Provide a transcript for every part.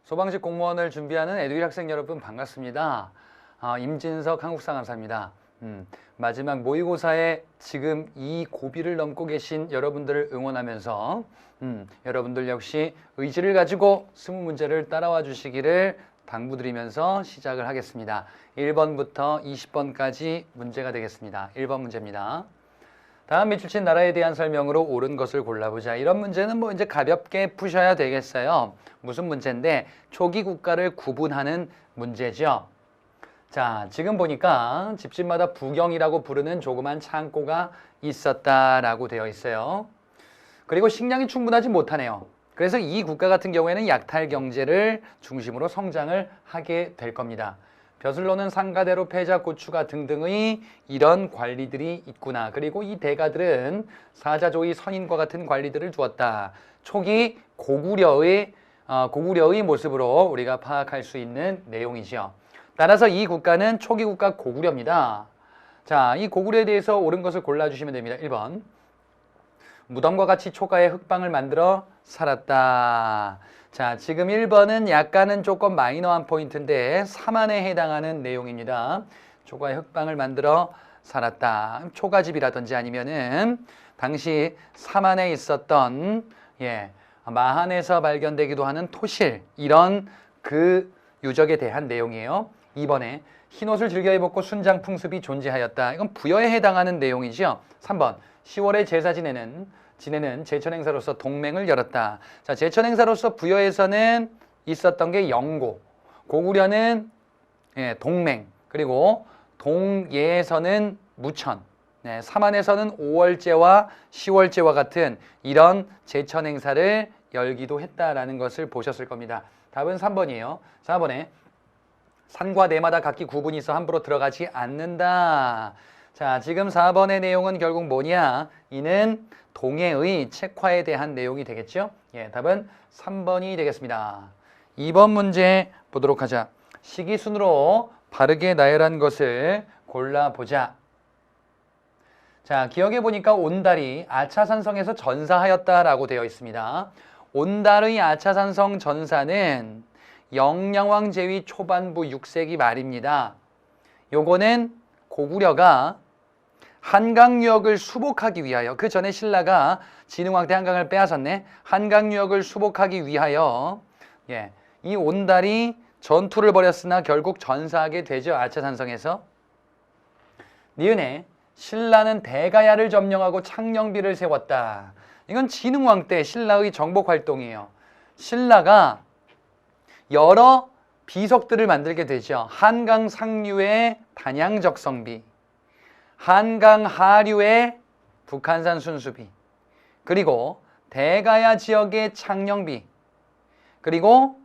소방직 공무원을 준비하는 에듀윌 학생 여러분 반갑습니다. 임진석 한국사감사입니다. 마지막 모의고사에 지금 이 고비를 넘고 계신 여러분들을 응원하면서 여러분들 역시 의지를 가지고 20문제를 따라와 주시기를 당부드리면서 시작을 하겠습니다. 1번부터 20번까지 문제가 되겠습니다. 1번 문제입니다. 다음 밑줄 친 나라에 대한 설명으로 옳은 것을 골라보자. 이런 문제는 뭐 이제 가볍게 푸셔야 되겠어요. 무슨 문제인데 초기 국가를 구분하는 문제죠. 자, 지금 보니까 집집마다 부경이라고 부르는 조그만 창고가 있었다라고 되어 있어요. 그리고 식량이 충분하지 못하네요. 그래서 이 국가 같은 경우에는 약탈 경제를 중심으로 성장을 하게 될 겁니다. 벼슬로는 상가대로 패자 고추가 등등의 이런 관리들이 있구나. 그리고 이 대가들은 사자조의 선인과 같은 관리들을 주었다. 초기 고구려의 모습으로 우리가 파악할 수 있는 내용이죠. 따라서 이 국가는 초기 국가 고구려입니다. 자, 이 고구려에 대해서 옳은 것을 골라주시면 됩니다. 1번. 무덤과 같이 초가에 흙방을 만들어 살았다. 자, 지금 1번은 약간은 조금 마이너한 포인트인데 사만에 해당하는 내용입니다. 초가에 흙방을 만들어 살았다. 초가집이라든지 아니면은 당시 사만에 있었던 마한에서 발견되기도 하는 토실, 이런 그 유적에 대한 내용이에요. 2번에 흰옷을 즐겨 입었고 순장 풍습이 존재하였다. 이건 부여에 해당하는 내용이죠. 3번 10월에 제사 지내는 제천 행사로서 동맹을 열었다. 자, 제천 행사로서 부여에서는 있었던 게 영고, 고구려는 동맹, 그리고 동예에서는 무천, 삼안에서는 5월제와 10월제와 같은 이런 제천 행사를 열기도 했다라는 것을 보셨을 겁니다. 답은 3번이에요. 4번에 산과 내마다 각기 구분이 있어 함부로 들어가지 않는다. 자, 지금 4번의 내용은 결국 뭐냐? 이는 동해의 책화에 대한 내용이 되겠죠? 답은 3번이 되겠습니다. 2번 문제 보도록 하자. 시기순으로 바르게 나열한 것을 골라보자. 자, 기억해 보니까 온달이 아차산성에서 전사하였다라고 되어 있습니다. 온달의 아차산성 전사는 영량왕 제위 초반부 6세기 말입니다. 요거는 고구려가 한강 유역을 수복하기 위하여, 그 전에 신라가 진흥왕 때 한강을 빼앗았네. 한강 유역을 수복하기 위하여 이 온달이 전투를 벌였으나 결국 전사하게 되죠. 아차산성에서. 니은에 신라는 대가야를 점령하고 창녕비를 세웠다. 이건 진흥왕 때 신라의 정복 활동이에요. 신라가 여러 비석들을 만들게 되죠. 한강 상류의 단양적성비, 한강 하류의 북한산 순수비, 그리고 대가야 지역의 창녕비, 그리고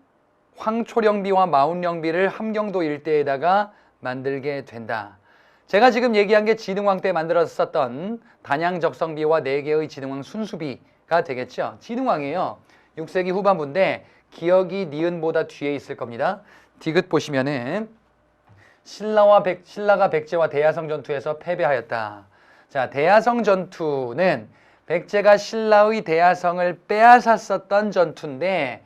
황초령비와 마운령비를 함경도 일대에다가 만들게 된다. 제가 지금 얘기한 게 진흥왕 때 만들었었던 단양적성비와 4개의 진흥왕 순수비가 되겠죠. 진흥왕이에요. 6세기 후반부인데 기억이 니은보다 뒤에 있을 겁니다. 디귿 보시면은 신라가 백제와 대야성 전투에서 패배하였다. 자, 대야성 전투는 백제가 신라의 대야성을 빼앗았었던 전투인데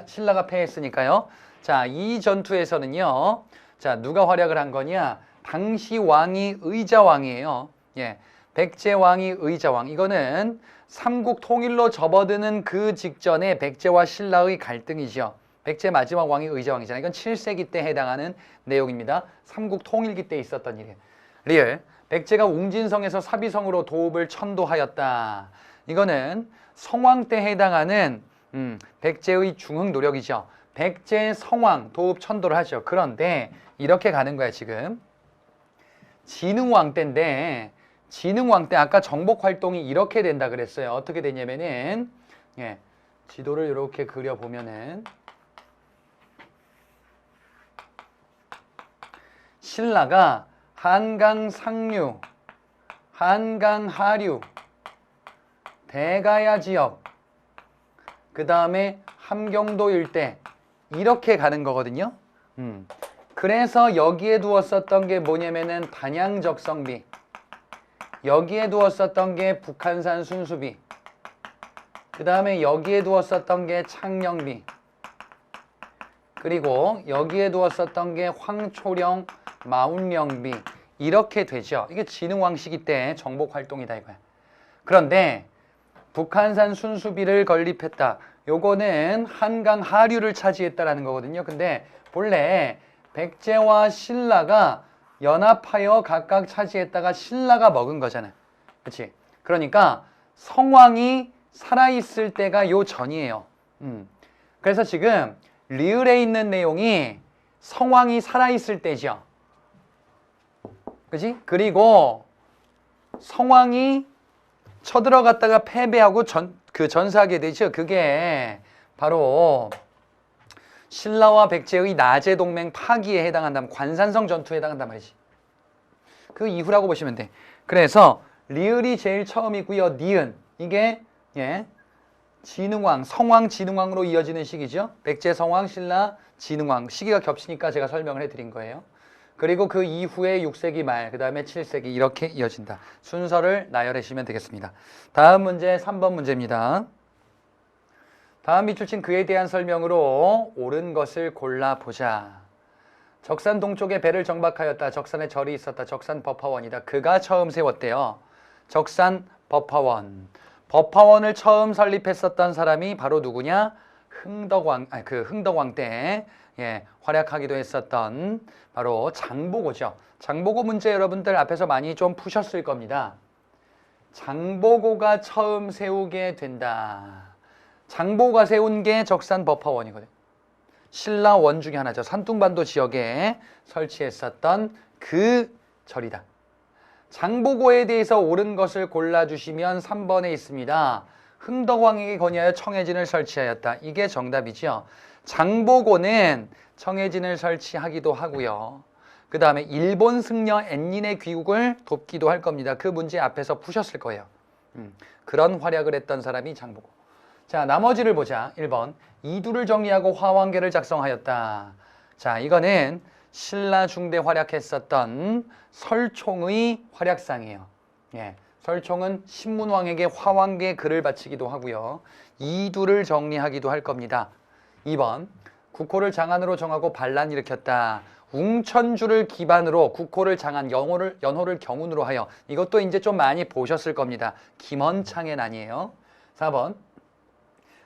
신라가 패했으니까요. 자, 이 전투에서는요. 자, 누가 활약을 한 거냐? 당시 왕이 의자왕이에요. 백제 왕이 의자왕. 이거는 삼국 통일로 접어드는 그 직전에 백제와 신라의 갈등이죠. 백제 마지막 왕이 의자왕이잖아요. 이건 7세기 때 해당하는 내용입니다. 삼국 통일기 때 있었던 일이에요. 리을. 백제가 웅진성에서 사비성으로 도읍을 천도하였다. 이거는 성왕 때 해당하는 백제의 중흥 노력이죠. 백제 성왕 도읍 천도를 하죠. 그런데 이렇게 가는 거야 지금. 진흥왕 때인데 진흥왕 때 아까 정복 활동이 이렇게 된다 그랬어요. 어떻게 되냐면은 지도를 이렇게 그려보면은 신라가 한강 상류, 한강 하류, 대가야 지역, 그 다음에 함경도 일대 이렇게 가는 거거든요. 그래서 여기에 두었었던 게 뭐냐면은 단양적성비, 여기에 두었었던 게 북한산 순수비, 그 다음에 여기에 두었었던 게 창녕비, 그리고 여기에 두었었던 게 황초령, 마운령비 이렇게 되죠. 이게 진흥왕 시기 때 정복 활동이다 이거야. 그런데 북한산 순수비를 건립했다. 요거는 한강 하류를 차지했다라는 거거든요. 근데 본래 백제와 신라가 연합하여 각각 차지했다가 신라가 먹은 거잖아. 그렇지? 그러니까 성왕이 살아있을 때가 요 전이에요. 그래서 지금 리을에 있는 내용이 성왕이 살아있을 때죠. 그지? 그리고 성왕이 쳐들어갔다가 패배하고 전사하게 되죠. 그게 바로 신라와 백제의 나제 동맹 파기에 해당한다면 관산성 전투에 해당한단 말이지. 그 이후라고 보시면 돼. 그래서 리을이 제일 처음이고요. 니은 이게 진흥왕, 성왕 진흥왕으로 이어지는 시기죠. 백제 성왕, 신라 진흥왕 시기가 겹치니까 제가 설명을 해드린 거예요. 그리고 그 이후에 6세기 말, 그 다음에 7세기 이렇게 이어진다. 순서를 나열하시면 되겠습니다. 다음 문제 3번 문제입니다. 다음 밑줄친 그에 대한 설명으로 옳은 것을 골라보자. 적산 동쪽에 배를 정박하였다. 적산에 절이 있었다. 적산 법화원이다. 그가 처음 세웠대요. 적산 법화원. 법화원을 처음 설립했었던 사람이 바로 누구냐? 흥덕왕 때 활약하기도 했었던 바로 장보고죠. 장보고 문제 여러분들 앞에서 많이 좀 푸셨을 겁니다. 장보고가 처음 세우게 된다. 장보고가 세운 게 적산 법화원이거든요. 신라 원 중에 하나죠. 산둥반도 지역에 설치했었던 그 절이다. 장보고에 대해서 옳은 것을 골라주시면 3번에 있습니다. 흥덕왕에게 건의하여 청해진을 설치하였다. 이게 정답이죠. 장보고는 청해진을 설치하기도 하고요. 그 다음에 일본 승려 엔린의 귀국을 돕기도 할 겁니다. 그 문제 앞에서 푸셨을 거예요. 그런 활약을 했던 사람이 장보고. 자, 나머지를 보자. 1번. 이두를 정리하고 화왕계를 작성하였다. 자, 이거는 신라 중대 활약했었던 설총의 활약상이에요. 설총은 신문왕에게 화왕계 글을 바치기도 하고요. 이두를 정리하기도 할 겁니다. 2번. 국호를 장안으로 정하고 반란 일으켰다. 웅천주를 기반으로 국호를 장안, 연호를 경운으로 하여. 이것도 이제 좀 많이 보셨을 겁니다. 김원창의 난이에요. 4번.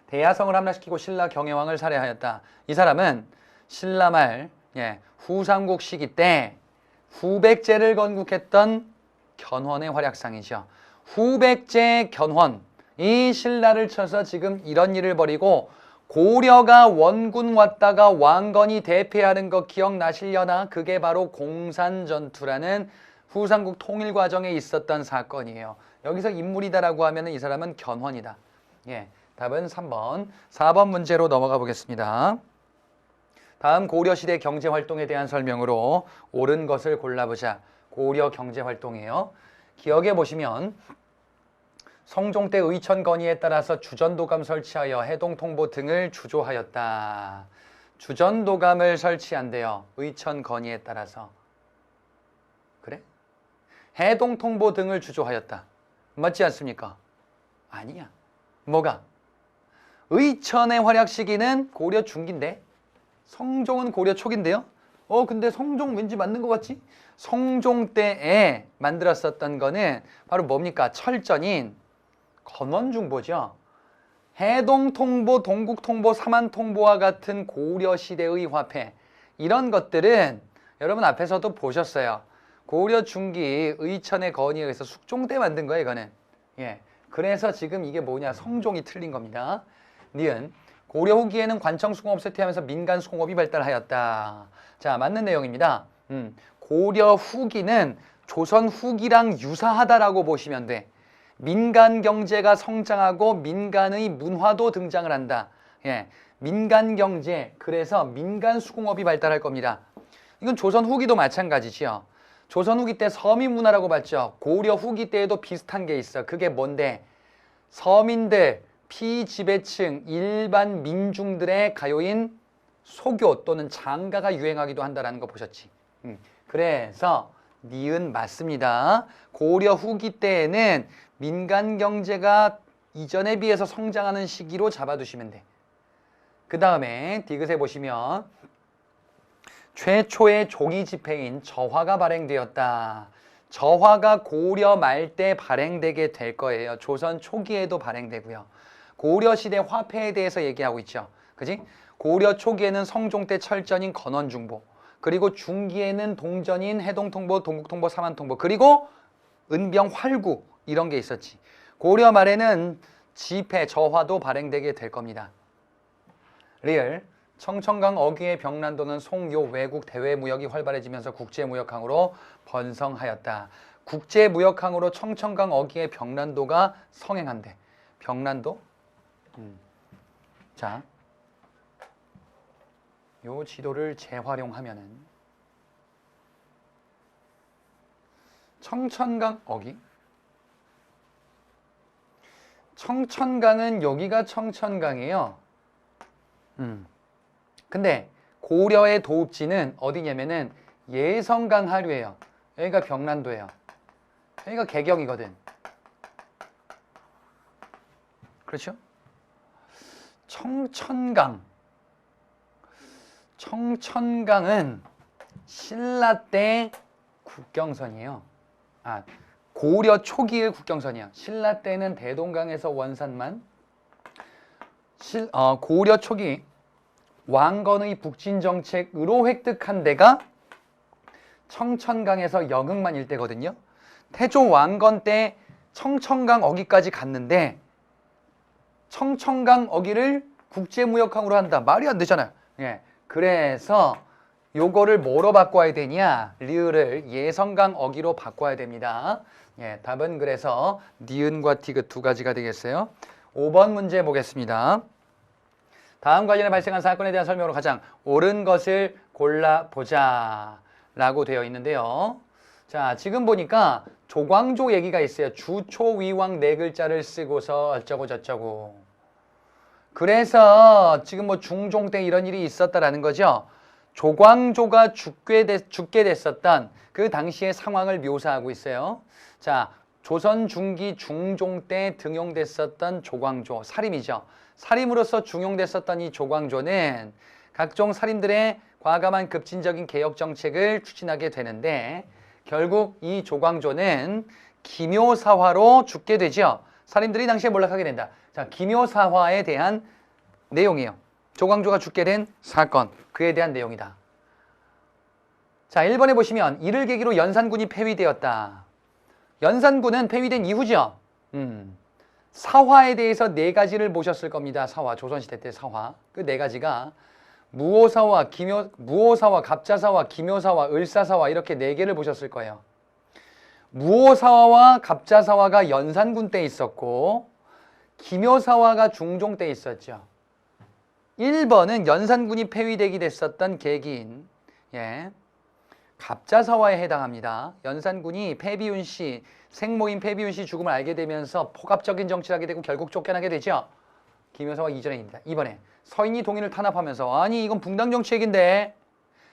대야성을 함락시키고 신라 경혜왕을 살해하였다. 이 사람은 신라 말 후삼국 시기 때 후백제를 건국했던 견훤의 활약상이죠. 후백제 견훤, 이 신라를 쳐서 지금 이런 일을 벌이고 고려가 원군 왔다가 왕건이 대패하는 거 기억나시려나? 그게 바로 공산전투라는 후삼국 통일 과정에 있었던 사건이에요. 여기서 인물이다라고 하면 이 사람은 견훤이다. 답은 3번. 4번 문제로 넘어가 보겠습니다. 다음 고려시대 경제활동에 대한 설명으로 옳은 것을 골라보자. 고려 경제활동이에요. 기억해 보시면 성종 때 의천 건의에 따라서 주전도감 설치하여 해동통보 등을 주조하였다. 주전도감을 설치한대요. 의천 건의에 따라서. 그래? 해동통보 등을 주조하였다. 맞지 않습니까? 아니야. 뭐가? 의천의 활약 시기는 고려 중기인데 성종은 고려 초기인데요. 근데 성종 왠지 맞는 것 같지? 성종 때에 만들었었던 거는 바로 뭡니까? 철전인 건원중보죠. 해동통보, 동국통보, 삼한통보와 같은 고려시대의 화폐, 이런 것들은 여러분 앞에서도 보셨어요. 고려 중기 의천의 건의에 의해서 숙종 때 만든 거예요, 이거는. 그래서 지금 이게 뭐냐? 성종이 틀린 겁니다. 니은. 고려 후기에는 관청 수공업 쇠퇴하면서 민간 수공업이 발달하였다. 자, 맞는 내용입니다. 고려 후기는 조선 후기랑 유사하다라고 보시면 돼. 민간 경제가 성장하고 민간의 문화도 등장을 한다. 민간 경제, 그래서 민간 수공업이 발달할 겁니다. 이건 조선 후기도 마찬가지지요. 조선 후기 때 서민 문화라고 봤죠. 고려 후기 때에도 비슷한 게 있어. 그게 뭔데? 서민들, 피지배층, 일반 민중들의 가요인 소교 또는 장가가 유행하기도 한다는 거 보셨지. 그래서 니은 맞습니다. 고려 후기 때에는 민간 경제가 이전에 비해서 성장하는 시기로 잡아두시면 돼. 그 다음에 디귿에 보시면 최초의 종이 지폐인 저화가 발행되었다. 저화가 고려 말 때 발행되게 될 거예요. 조선 초기에도 발행되고요. 고려 시대 화폐에 대해서 얘기하고 있죠. 그지? 고려 초기에는 성종 때 철전인 건원중보, 그리고 중기에는 동전인 해동통보, 동국통보, 사만통보, 그리고 은병 활구 이런 게 있었지. 고려 말에는 지폐, 저화도 발행되게 될 겁니다. 리을 청천강 어귀의 병란도는 송요 외국 대외 무역이 활발해지면서 국제무역항으로 번성하였다. 국제무역항으로 청천강 어귀의 병란도가 성행한대. 병란도? 자, 요 지도를 재활용하면은 청천강 어귀? 청천강은 여기가 청천강이에요. 근데 고려의 도읍지는 어디냐면은 예성강 하류예요. 여기가 병란도예요. 여기가 개경이거든. 그렇죠? 청천강은 신라 때 국경선이에요. 고려 초기의 국경선이야. 신라 때는 대동강에서 원산만, 고려 초기 왕건의 북진 정책으로 획득한 데가 청천강에서 영흥만 일대거든요. 태조 왕건 때 청천강 어기까지 갔는데 청천강 어기를 국제무역항으로 한다. 말이 안 되잖아요. 예. 그래서 요거를 뭐로 바꿔야 되냐? 리을을 예성강 어기로 바꿔야 됩니다. 예, 답은 그래서 니은과 티귿 두 가지가 되겠어요. 5번 문제 보겠습니다. 다음 관련해 발생한 사건에 대한 설명으로 가장 옳은 것을 골라보자 라고 되어 있는데요. 자, 지금 보니까 조광조 얘기가 있어요. 주초위왕 네 글자를 쓰고서 어쩌고 저쩌고. 그래서 지금 뭐 중종 때 이런 일이 있었다라는 거죠. 조광조가 죽게 됐었던 그 당시의 상황을 묘사하고 있어요. 자, 조선 중기 중종 때 등용됐었던 조광조, 살인이죠. 살인으로서 중용됐었던 이 조광조는 각종 살인들의 과감한 급진적인 개혁 정책을 추진하게 되는데 결국 이 조광조는 기묘사화로 죽게 되죠. 살인들이 당시에 몰락하게 된다. 자, 기묘사화에 대한 내용이에요. 조광조가 죽게 된 사건, 그에 대한 내용이다. 자, 1번에 보시면 이를 계기로 연산군이 폐위되었다. 연산군은 폐위된 이후죠. 사화에 대해서 네 가지를 보셨을 겁니다. 사화, 조선시대 때 사화. 그 네 가지가 무오사화, 갑자사화, 기묘사화, 을사사화 이렇게 네 개를 보셨을 거예요. 무오사화와 갑자사화가 연산군 때 있었고 기묘사화가 중종 때 있었죠. 1번은 연산군이 폐위되게 됐었던 계기인 갑자사화에 해당합니다. 연산군이 패비운 씨, 생모인 패비운 씨 죽음을 알게 되면서 포갑적인 정치를 하게 되고 결국 쫓겨나게 되죠. 기묘사화 이전입니다. 2번에 서인이 동인을 탄압하면서 아니 이건 붕당 정치 얘기인데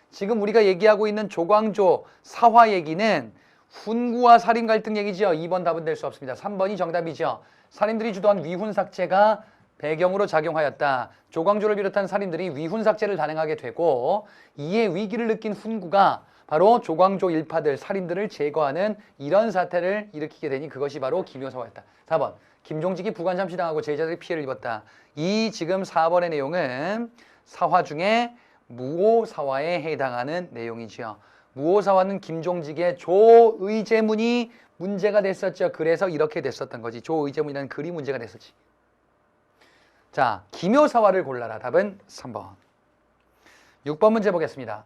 지금 우리가 얘기하고 있는 조광조 사화 얘기는 훈구와 살인 갈등 얘기죠. 2번 답은 될 수 없습니다. 3번이 정답이죠. 살인들이 주도한 위훈 삭제가 배경으로 작용하였다. 조광조를 비롯한 살인들이 위훈 삭제를 단행하게 되고 이에 위기를 느낀 훈구가 바로 조광조 일파들, 살인들을 제거하는 이런 사태를 일으키게 되니 그것이 바로 기묘사화였다. 4번, 김종직이 부관 잠시당하고 제자들이 피해를 입었다. 이 지금 4번의 내용은 사화 중에 무오사화에 해당하는 내용이죠. 무오사화는 김종직의 조의제문이 문제가 됐었죠. 그래서 이렇게 됐었던 거지. 조의제문이라는 글이 문제가 됐었지. 자, 기묘사화를 골라라. 답은 3번. 6번 문제 보겠습니다.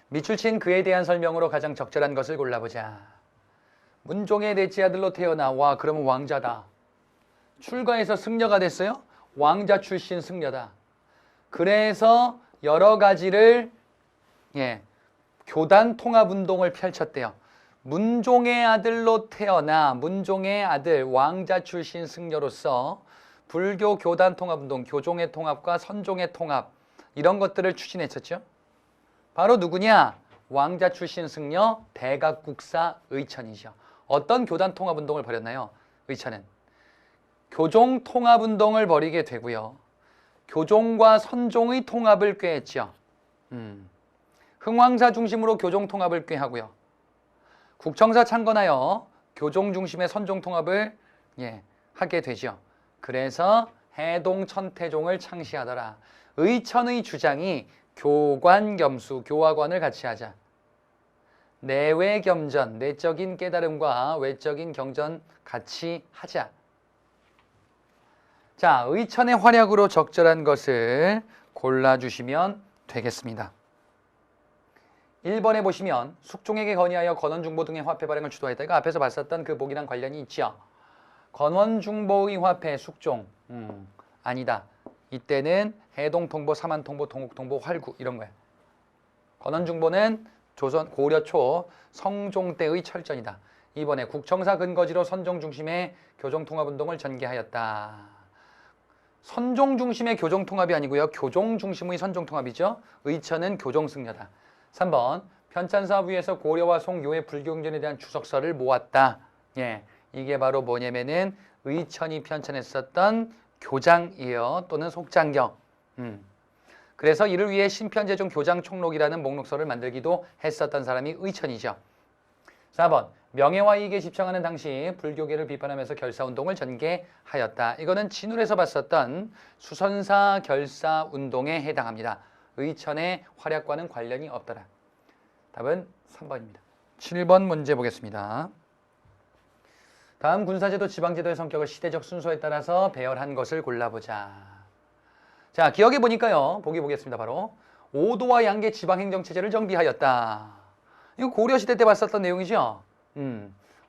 밑줄 친 그에 대한 설명으로 가장 적절한 것을 골라보자. 문종의 넷째 아들로 태어나 와 그러면 왕자다. 출가해서 승려가 됐어요? 왕자 출신 승려다. 그래서 여러 가지를 교단 통합운동을 펼쳤대요. 문종의 아들로 태어나 문종의 아들 왕자 출신 승려로서 불교 교단 통합운동, 교종의 통합과 선종의 통합 이런 것들을 추진했었죠. 바로 누구냐? 왕자 출신 승려 대각국사 의천이죠. 어떤 교단 통합운동을 벌였나요? 의천은 교종 통합운동을 벌이게 되고요. 교종과 선종의 통합을 꾀했죠. 흥왕사 중심으로 교종통합을 꾀하고요. 국청사 창건하여 교종 중심의 선종통합을 하게 되죠. 그래서 해동천태종을 창시하더라. 의천의 주장이 교관겸수, 교화관을 같이 하자. 내외겸전, 내적인 깨달음과 외적인 경전 같이 하자. 자, 의천의 활약으로 적절한 것을 골라주시면 되겠습니다. 1번에 보시면 숙종에게 건의하여 건원중보 등의 화폐 발행을 주도했다. 이거 앞에서 봤었던 그 복이랑 관련이 있죠. 건원중보의 화폐 숙종 아니다. 이때는 해동통보, 삼한통보, 동국통보, 활구 이런 거야. 건원중보는 조선 고려 초 성종 때의 철전이다. 이번에 국청사 근거지로 선종 중심의 교종통합운동을 전개하였다. 선종 중심의 교종통합이 아니고요. 교종 중심의 선종통합이죠. 의천은 교종승려다. 3번 편찬사업 위에서 고려와 송교의 불교경전에 대한 주석서를 모았다. 이게 바로 뭐냐면은 의천이 편찬했었던 교장이에요. 또는 속장경. 그래서 이를 위해 신편제종 교장총록이라는 목록서를 만들기도 했었던 사람이 의천이죠. 4번 명예와 이익에 집착하는 당시 불교계를 비판하면서 결사운동을 전개하였다. 이거는 진울에서 봤었던 수선사 결사운동에 해당합니다. 의천의 활약과는 관련이 없더라. 답은 3번입니다. 7번 문제 보겠습니다. 다음 군사제도, 지방제도의 성격을 시대적 순서에 따라서 배열한 것을 골라보자. 자, 기억해 보니까요. 보기 보겠습니다. 바로 오도와 양계 지방행정체제를 정비하였다. 이거 고려시대 때 봤었던 내용이죠.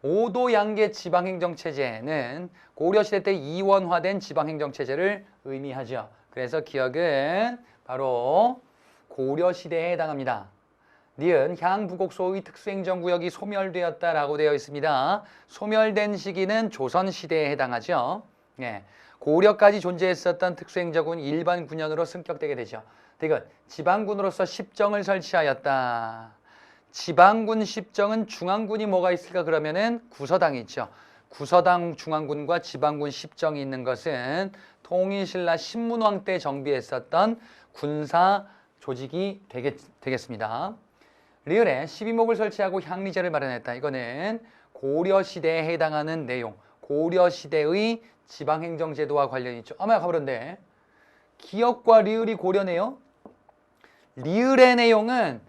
오도 양계 지방행정체제는 고려시대 때 이원화된 지방행정체제를 의미하죠. 그래서 기억은 바로 고려시대에 해당합니다. 니은 향부곡소의 특수행정구역이 소멸되었다라고 되어 있습니다. 소멸된 시기는 조선시대에 해당하죠. 고려까지 존재했었던 특수행정군 일반 군현으로 승격되게 되죠. 이건 지방군으로서 십정을 설치하였다. 지방군 십정은 중앙군이 뭐가 있을까 그러면은 구서당이 있죠. 구서당 중앙군과 지방군 십정이 있는 것은 통일신라 신문왕 때 정비했었던 군사 조직이 되겠습니다. 리을에 12목을 설치하고 향리제를 마련했다. 이거는 고려시대에 해당하는 내용. 고려시대의 지방행정제도와 관련이 있죠. 아마 가보는데 기역과 리을이 고려네요. 리을의 내용은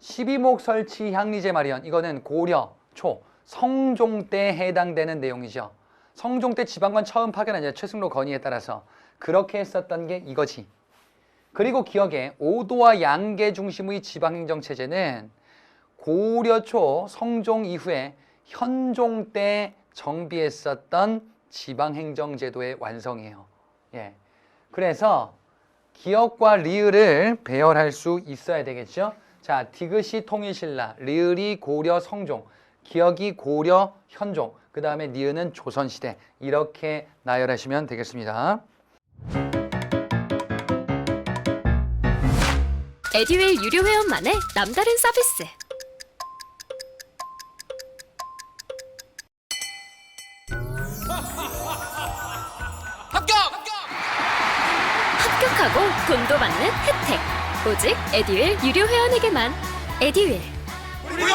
12목 설치 향리제 마련. 이거는 고려 초 성종 때 해당되는 내용이죠. 성종 때 지방관 처음 파견한 최승로 건의에 따라서 그렇게 했었던 게 이거지. 그리고 기억에 오도와 양계 중심의 지방행정체제는 고려 초 성종 이후에 현종 때 정비했었던 지방행정제도의 완성이에요. 그래서 기역과 리을을 배열할 수 있어야 되겠죠. 자, 디귿이 통일신라, 리을이 고려 성종, 기역이 고려 현종, 그 다음에 니은은 조선시대. 이렇게 나열하시면 되겠습니다. 에듀윌 유료 회원만의 남다른 서비스. 합격하고 돈도 받는 혜택. 오직 에듀윌 유료 회원에게만. 에듀윌. 무료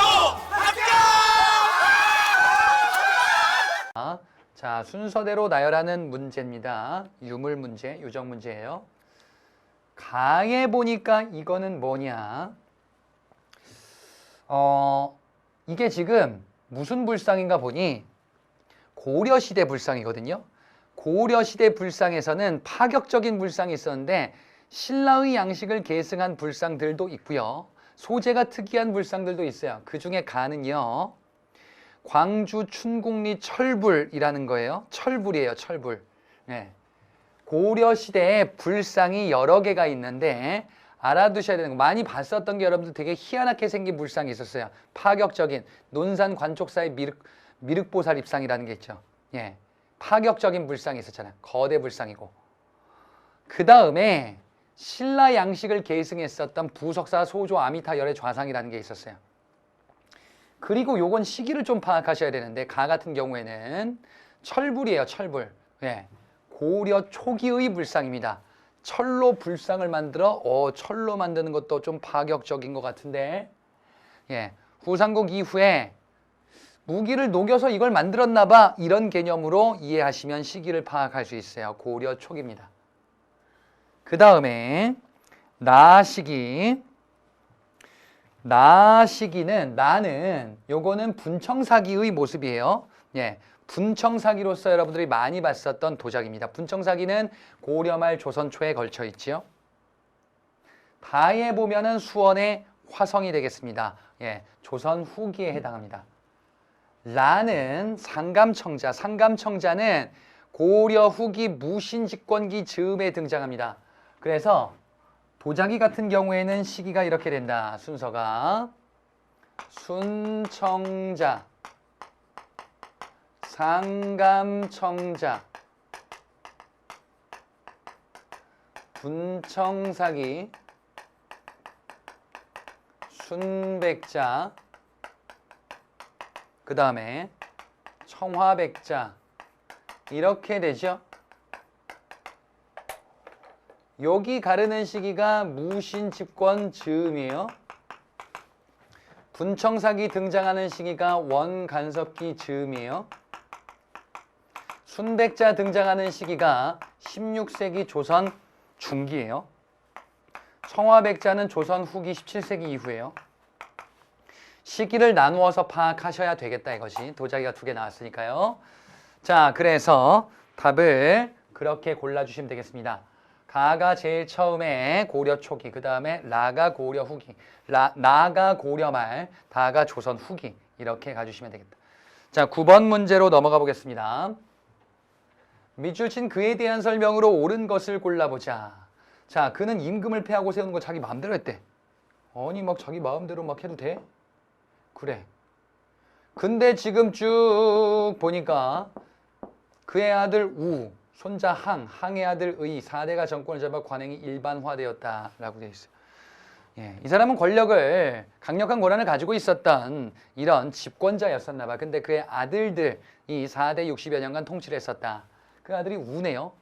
합격! 자, 순서대로 나열하는 문제입니다. 유물 문제, 유적 문제예요. 강에 보니까 이거는 뭐냐? 이게 지금 무슨 불상인가 보니 고려시대 불상이거든요. 고려시대 불상에서는 파격적인 불상이 있었는데 신라의 양식을 계승한 불상들도 있고요. 소재가 특이한 불상들도 있어요. 그 중에 가는요. 광주 춘국리 철불이라는 거예요. 철불이에요. 철불. 고려시대에 불상이 여러 개가 있는데 알아두셔야 되는 거. 많이 봤었던 게 여러분들 되게 희한하게 생긴 불상이 있었어요. 파격적인 논산 관촉사의 미륵보살 입상이라는 게 있죠. 파격적인 불상이 있었잖아요. 거대 불상이고. 그 다음에 신라 양식을 계승했었던 부석사 소조 아미타 열의 좌상이라는 게 있었어요. 그리고 요건 시기를 좀 파악하셔야 되는데 가 같은 경우에는 철불이에요. 철불. 고려 초기의 불상입니다. 철로 불상을 만들어 철로 만드는 것도 좀 파격적인 것 같은데 예, 후삼국 이후에 무기를 녹여서 이걸 만들었나 봐 이런 개념으로 이해하시면 시기를 파악할 수 있어요. 고려 초기입니다. 그 다음에 나시기. 나시기는 나는 요거는 분청사기의 모습이에요. 예, 분청사기로서 여러분들이 많이 봤었던 도자기입니다. 분청사기는 고려 말 조선 초에 걸쳐 있지요. 다에 보면은 수원의 화성이 되겠습니다. 예, 조선 후기에 해당합니다. 라는 상감청자. 상감청자는 고려 후기 무신집권기 즈음에 등장합니다. 그래서 도자기 같은 경우에는 시기가 이렇게 된다. 순서가 순청자, 상감청자, 분청사기, 순백자, 그 다음에 청화백자 이렇게 되죠. 여기 가르는 시기가 무신집권 즈음이에요. 분청사기 등장하는 시기가 원간섭기 즈음이에요. 순백자 등장하는 시기가 16세기 조선 중기예요. 청화백자는 조선 후기 17세기 이후예요. 시기를 나누어서 파악하셔야 되겠다 이것이. 도자기가 2개 나왔으니까요. 자, 그래서 답을 그렇게 골라주시면 되겠습니다. 가가 제일 처음에 고려 초기, 그 다음에 라가 고려 후기, 나가 고려 말, 다가 조선 후기 이렇게 가주시면 되겠다. 자, 9번 문제로 넘어가 보겠습니다. 밑줄 친 그에 대한 설명으로 옳은 것을 골라보자. 자, 그는 임금을 패하고 세우는 거 자기 마음대로 했대. 아니 막 자기 마음대로 막 해도 돼? 그래. 근데 지금 쭉 보니까 그의 아들 우, 손자 항의 아들 의 4대가 정권을 잡아 관행이 일반화되었다라고 되어 있어요. 예, 이 사람은 권력을 강력한 권한을 가지고 있었던 이런 집권자였었나 봐. 근데 그의 아들들이 4대 60여 년간 통치를 했었다. 그 아들이 우네요.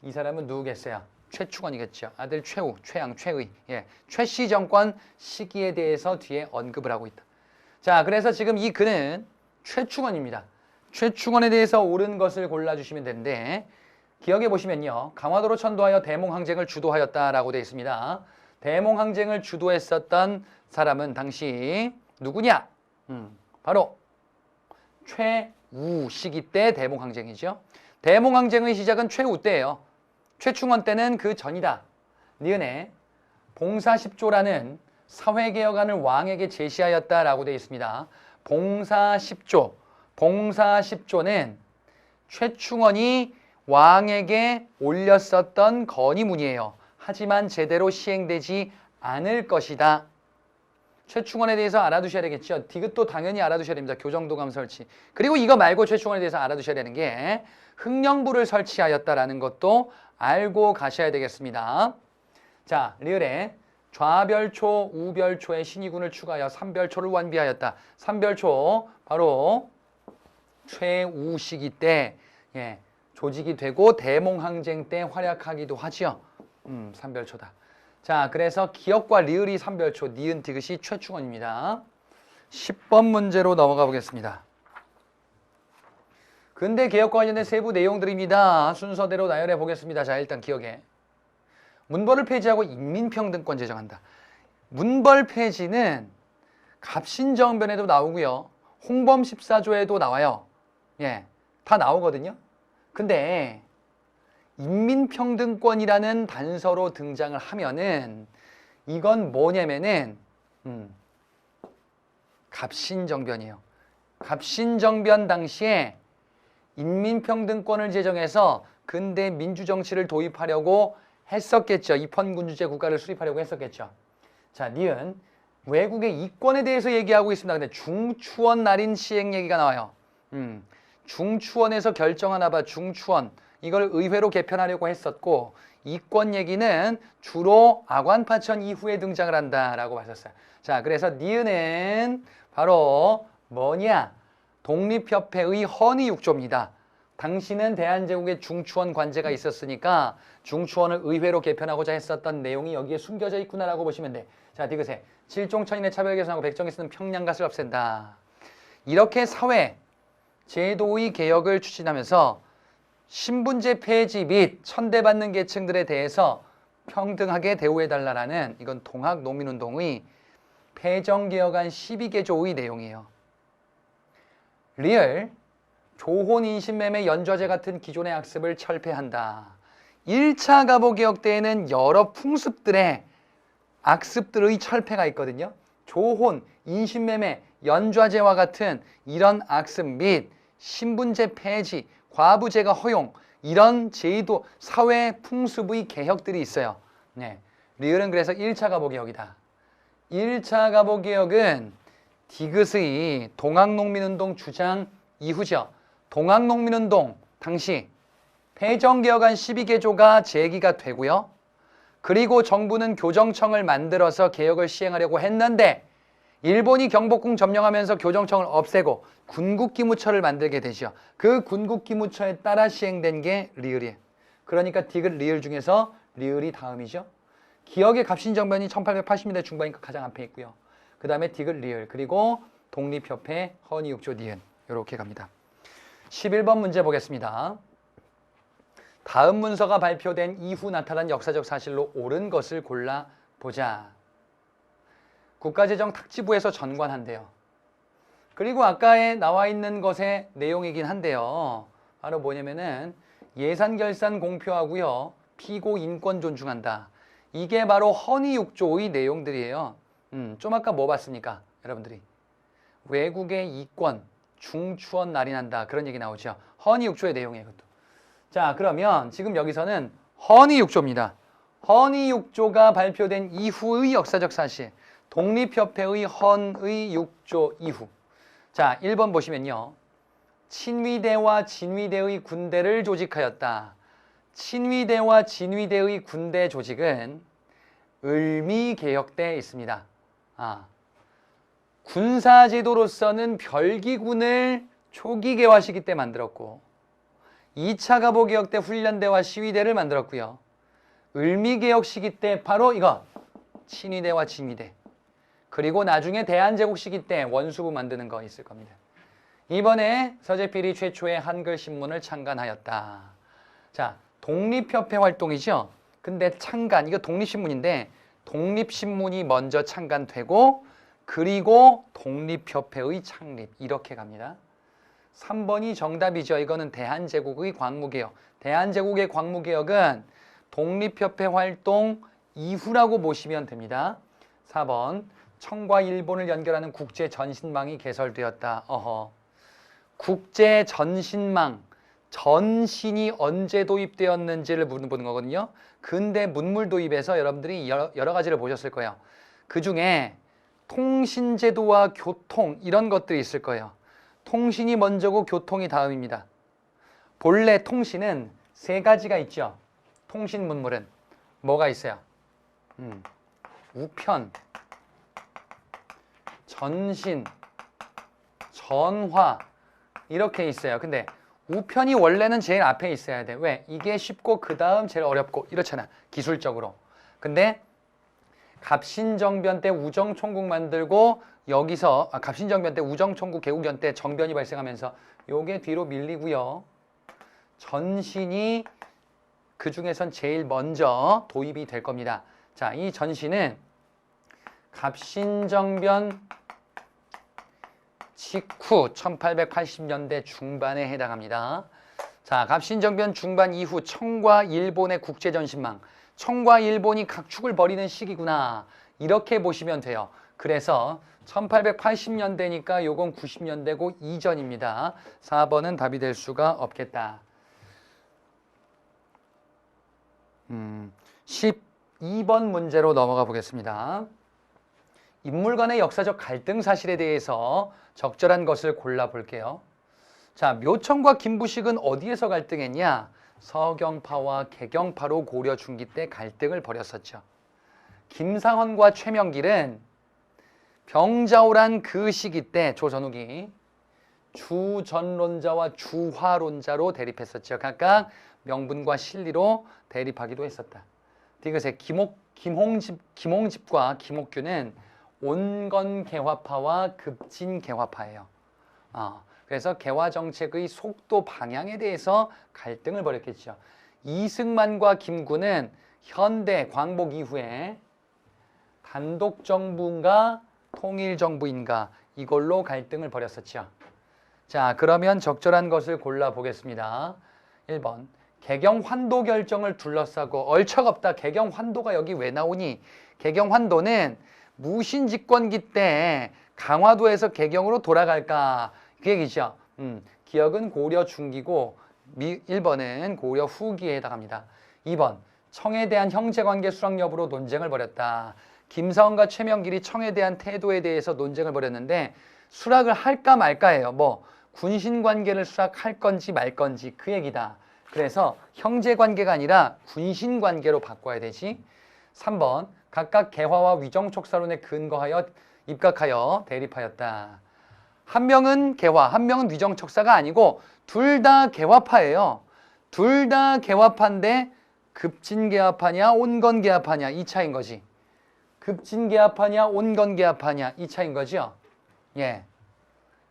이 사람은 누구겠어요? 최충원이겠죠. 아들 최우, 최양, 최의. 예, 최씨 정권 시기에 대해서 뒤에 언급을 하고 있다. 자, 그래서 지금 이 그는 최충원입니다. 최충원에 대해서 옳은 것을 골라주시면 되는데 기억해 보시면요. 강화도로 천도하여 대몽항쟁을 주도하였다라고 되어 있습니다. 대몽항쟁을 주도했었던 사람은 당시 누구냐? 바로 최우 시기 때 대몽항쟁이죠. 대몽항쟁의 시작은 최우 때예요. 최충원 때는 그 전이다. 니은에 봉사10조라는 사회개혁안을 왕에게 제시하였다라고 되어 있습니다. 봉사10조는 최충원이 왕에게 올렸었던 건의문이에요. 하지만 제대로 시행되지 않을 것이다. 최충원에 대해서 알아두셔야 되겠죠. 디귿도 당연히 알아두셔야 됩니다. 교정도감 설치. 그리고 이거 말고 최충원에 대해서 알아두셔야 되는 게 흑령부를 설치하였다라는 것도 알고 가셔야 되겠습니다. 자, 리을에 좌별초, 우별초에 신의군을 추가하여 삼별초를 완비하였다. 삼별초 바로 최우 시기 때 조직이 되고 대몽항쟁 때 활약하기도 하죠. 삼별초다. 자, 그래서 기역과 리을이 삼별초, 니은 디귿이 최충원입니다. 10번 문제로 넘어가 보겠습니다. 근대 개혁과 관련된 세부 내용들입니다. 순서대로 나열해 보겠습니다. 자, 일단 기억에 문벌을 폐지하고 인민평등권 제정한다. 문벌 폐지는 갑신정변에도 나오고요. 홍범 14조에도 나와요. 예, 다 나오거든요. 근데 인민평등권이라는 단서로 등장을 하면은 이건 뭐냐면은 갑신정변이에요. 갑신정변 당시에 인민평등권을 제정해서 근대 민주정치를 도입하려고 했었겠죠. 입헌군주제 국가를 수립하려고 했었겠죠. 자, 니은 외국의 이권에 대해서 얘기하고 있습니다. 근데 중추원 날인 시행 얘기가 나와요. 중추원에서 결정하나 봐. 중추원. 이걸 의회로 개편하려고 했었고 이권 얘기는 주로 아관파천 이후에 등장을 한다라고 하셨어요. 자, 그래서 니은은 바로 뭐냐? 독립협회의 헌의 6조입니다. 당시는 대한제국의 중추원 관제가 있었으니까 중추원을 의회로 개편하고자 했었던 내용이 여기에 숨겨져 있구나라고 보시면 돼. 자, 디귿에 칠종천인의 차별 개선하고 백정이 쓰는 평양갓을 없앤다. 이렇게 사회, 제도의 개혁을 추진하면서 신분제 폐지 및 천대받는 계층들에 대해서 평등하게 대우해달라는 이건 동학농민운동의 폐정개혁안 12개조의 내용이에요. 리을, 조혼, 인신매매, 연좌제 같은 기존의 악습을 철폐한다. 1차 갑오개혁 때에는 여러 풍습들의 악습들의 철폐가 있거든요. 조혼, 인신매매, 연좌제와 같은 이런 악습 및 신분제 폐지, 과부제가 허용, 이런 제도, 사회 풍습의 개혁들이 있어요. 네. 리을은 그래서 1차 갑오개혁이다. 1차 갑오개혁은 디귿의 동학농민운동 주장 이후죠. 동학농민운동 당시 폐정개혁안 12개조가 제기가 되고요. 그리고 정부는 교정청을 만들어서 개혁을 시행하려고 했는데 일본이 경복궁 점령하면서 교정청을 없애고 군국기무처를 만들게 되죠. 그 군국기무처에 따라 시행된 게 리을이에요. 그러니까 디귿 리을 중에서 리을이 다음이죠. 기억의 갑신정변이 1880년대 중반이니까 가장 앞에 있고요. 그 다음에 디귿 리을, 그리고 독립협회, 허니육조, 니은 이렇게 갑니다. 11번 문제 보겠습니다. 다음 문서가 발표된 이후 나타난 역사적 사실로 옳은 것을 골라보자. 국가재정탁지부에서 전관한대요. 그리고 아까에 나와 있는 것의 내용이긴 한데요. 바로 뭐냐면은 예산결산 공표하고요. 피고 인권 존중한다. 이게 바로 허니육조의 내용들이에요. 좀 아까 뭐 봤습니까? 여러분들이. 외국의 이권, 중추원 날인한다. 그런 얘기 나오죠. 허니육조의 내용이에요. 이것도. 자, 그러면 지금 여기서는 허니육조입니다. 허니육조가 발표된 이후의 역사적 사실. 독립협회의 헌의육조 이후. 자, 1번 보시면요. 친위대와 진위대의 군대를 조직하였다. 친위대와 진위대의 군대 조직은 을미개혁 때에 있습니다. 군사제도로서는 별기군을 초기 개화시기 때 만들었고 2차 갑오개혁 때 훈련대와 시위대를 만들었고요. 을미개혁 시기 때 바로 이거 친위대와 진위대, 그리고 나중에 대한제국 시기 때 원수부 만드는 거 있을 겁니다. 이번에 서재필이 최초의 한글 신문을 창간하였다. 자, 독립협회 활동이죠. 근데 창간, 이거 독립신문인데 독립신문이 먼저 창간되고 그리고 독립협회의 창립, 이렇게 갑니다. 3번이 정답이죠. 이거는 대한제국의 광무개혁. 대한제국의 광무개혁은 독립협회 활동 이후라고 보시면 됩니다. 4번, 청과 일본을 연결하는 국제전신망이 개설되었다. 국제전신망, 전신이 언제 도입되었는지를 물어보는 거거든요. 근대 문물 도입에서 여러분들이 여러 가지를 보셨을 거예요. 그 중에 통신제도와 교통, 이런 것들이 있을 거예요. 통신이 먼저고 교통이 다음입니다. 본래 통신은 3가지가 있죠. 통신 문물은 뭐가 있어요? 우편, 전신, 전화, 이렇게 있어요. 근데 우편이 원래는 제일 앞에 있어야 돼. 왜? 이게 쉽고 그 다음 제일 어렵고 이렇잖아. 기술적으로. 근데 갑신정변 때 우정총국 만들고 여기서 갑신정변 때 우정총국 개국연 때 정변이 발생하면서 요게 뒤로 밀리고요. 전신이 그 중에선 제일 먼저 도입이 될 겁니다. 자, 이 전신은 갑신정변 직후 1880년대 중반에 해당합니다. 자, 갑신정변 중반 이후 청과 일본의 국제전신망, 청과 일본이 각축을 벌이는 시기구나, 이렇게 보시면 돼요. 그래서 1880년대니까 요건 90년대고 이전입니다. 4번은 답이 될 수가 없겠다. 12번 문제로 넘어가 보겠습니다. 인물 간의 역사적 갈등 사실에 대해서 적절한 것을 골라볼게요. 자, 묘청과 김부식은 어디에서 갈등했냐? 서경파와 개경파로 고려 중기 때 갈등을 벌였었죠. 김상헌과 최명길은 병자호란 그 시기 때 조선욱이 주전론자와 주화론자로 대립했었죠. 각각 명분과 실리로 대립하기도 했었다. 디귿의 김홍집과 김옥규는 온건개화파와 급진개화파예요. 그래서 개화 정책의 속도 방향에 대해서 갈등을 벌였겠죠. 이승만과 김구는 현대 광복 이후에 단독 정부인가 통일 정부인가 이걸로 갈등을 벌였었죠. 자, 그러면 적절한 것을 골라 보겠습니다. 1번. 개경 환도 결정을 둘러싸고 얼척없다. 개경 환도가 여기 왜 나오니? 개경 환도는 무신 집권기 때 강화도에서 개경으로 돌아갈까? 그 얘기죠. 기억은 고려 중기고 1번은 고려 후기에 해당합니다. 2번. 청에 대한 형제관계 수락 여부로 논쟁을 벌였다. 김사원과 최명길이 청에 대한 태도에 대해서 논쟁을 벌였는데 수락을 할까 말까예요. 뭐 군신관계를 수락할 건지 말 건지 그 얘기다. 그래서 형제관계가 아니라 군신관계로 바꿔야 되지. 3번. 각각 개화와 위정촉사론에 근거하여 입각하여 대립하였다. 한 명은 개화, 한 명은 위정촉사가 아니고 둘 다 개화파예요. 둘 다 개화파인데 급진개화파냐 온건개화파냐 이 차인 거지. 급진개화파냐 온건개화파냐 이 차인 거죠. 예.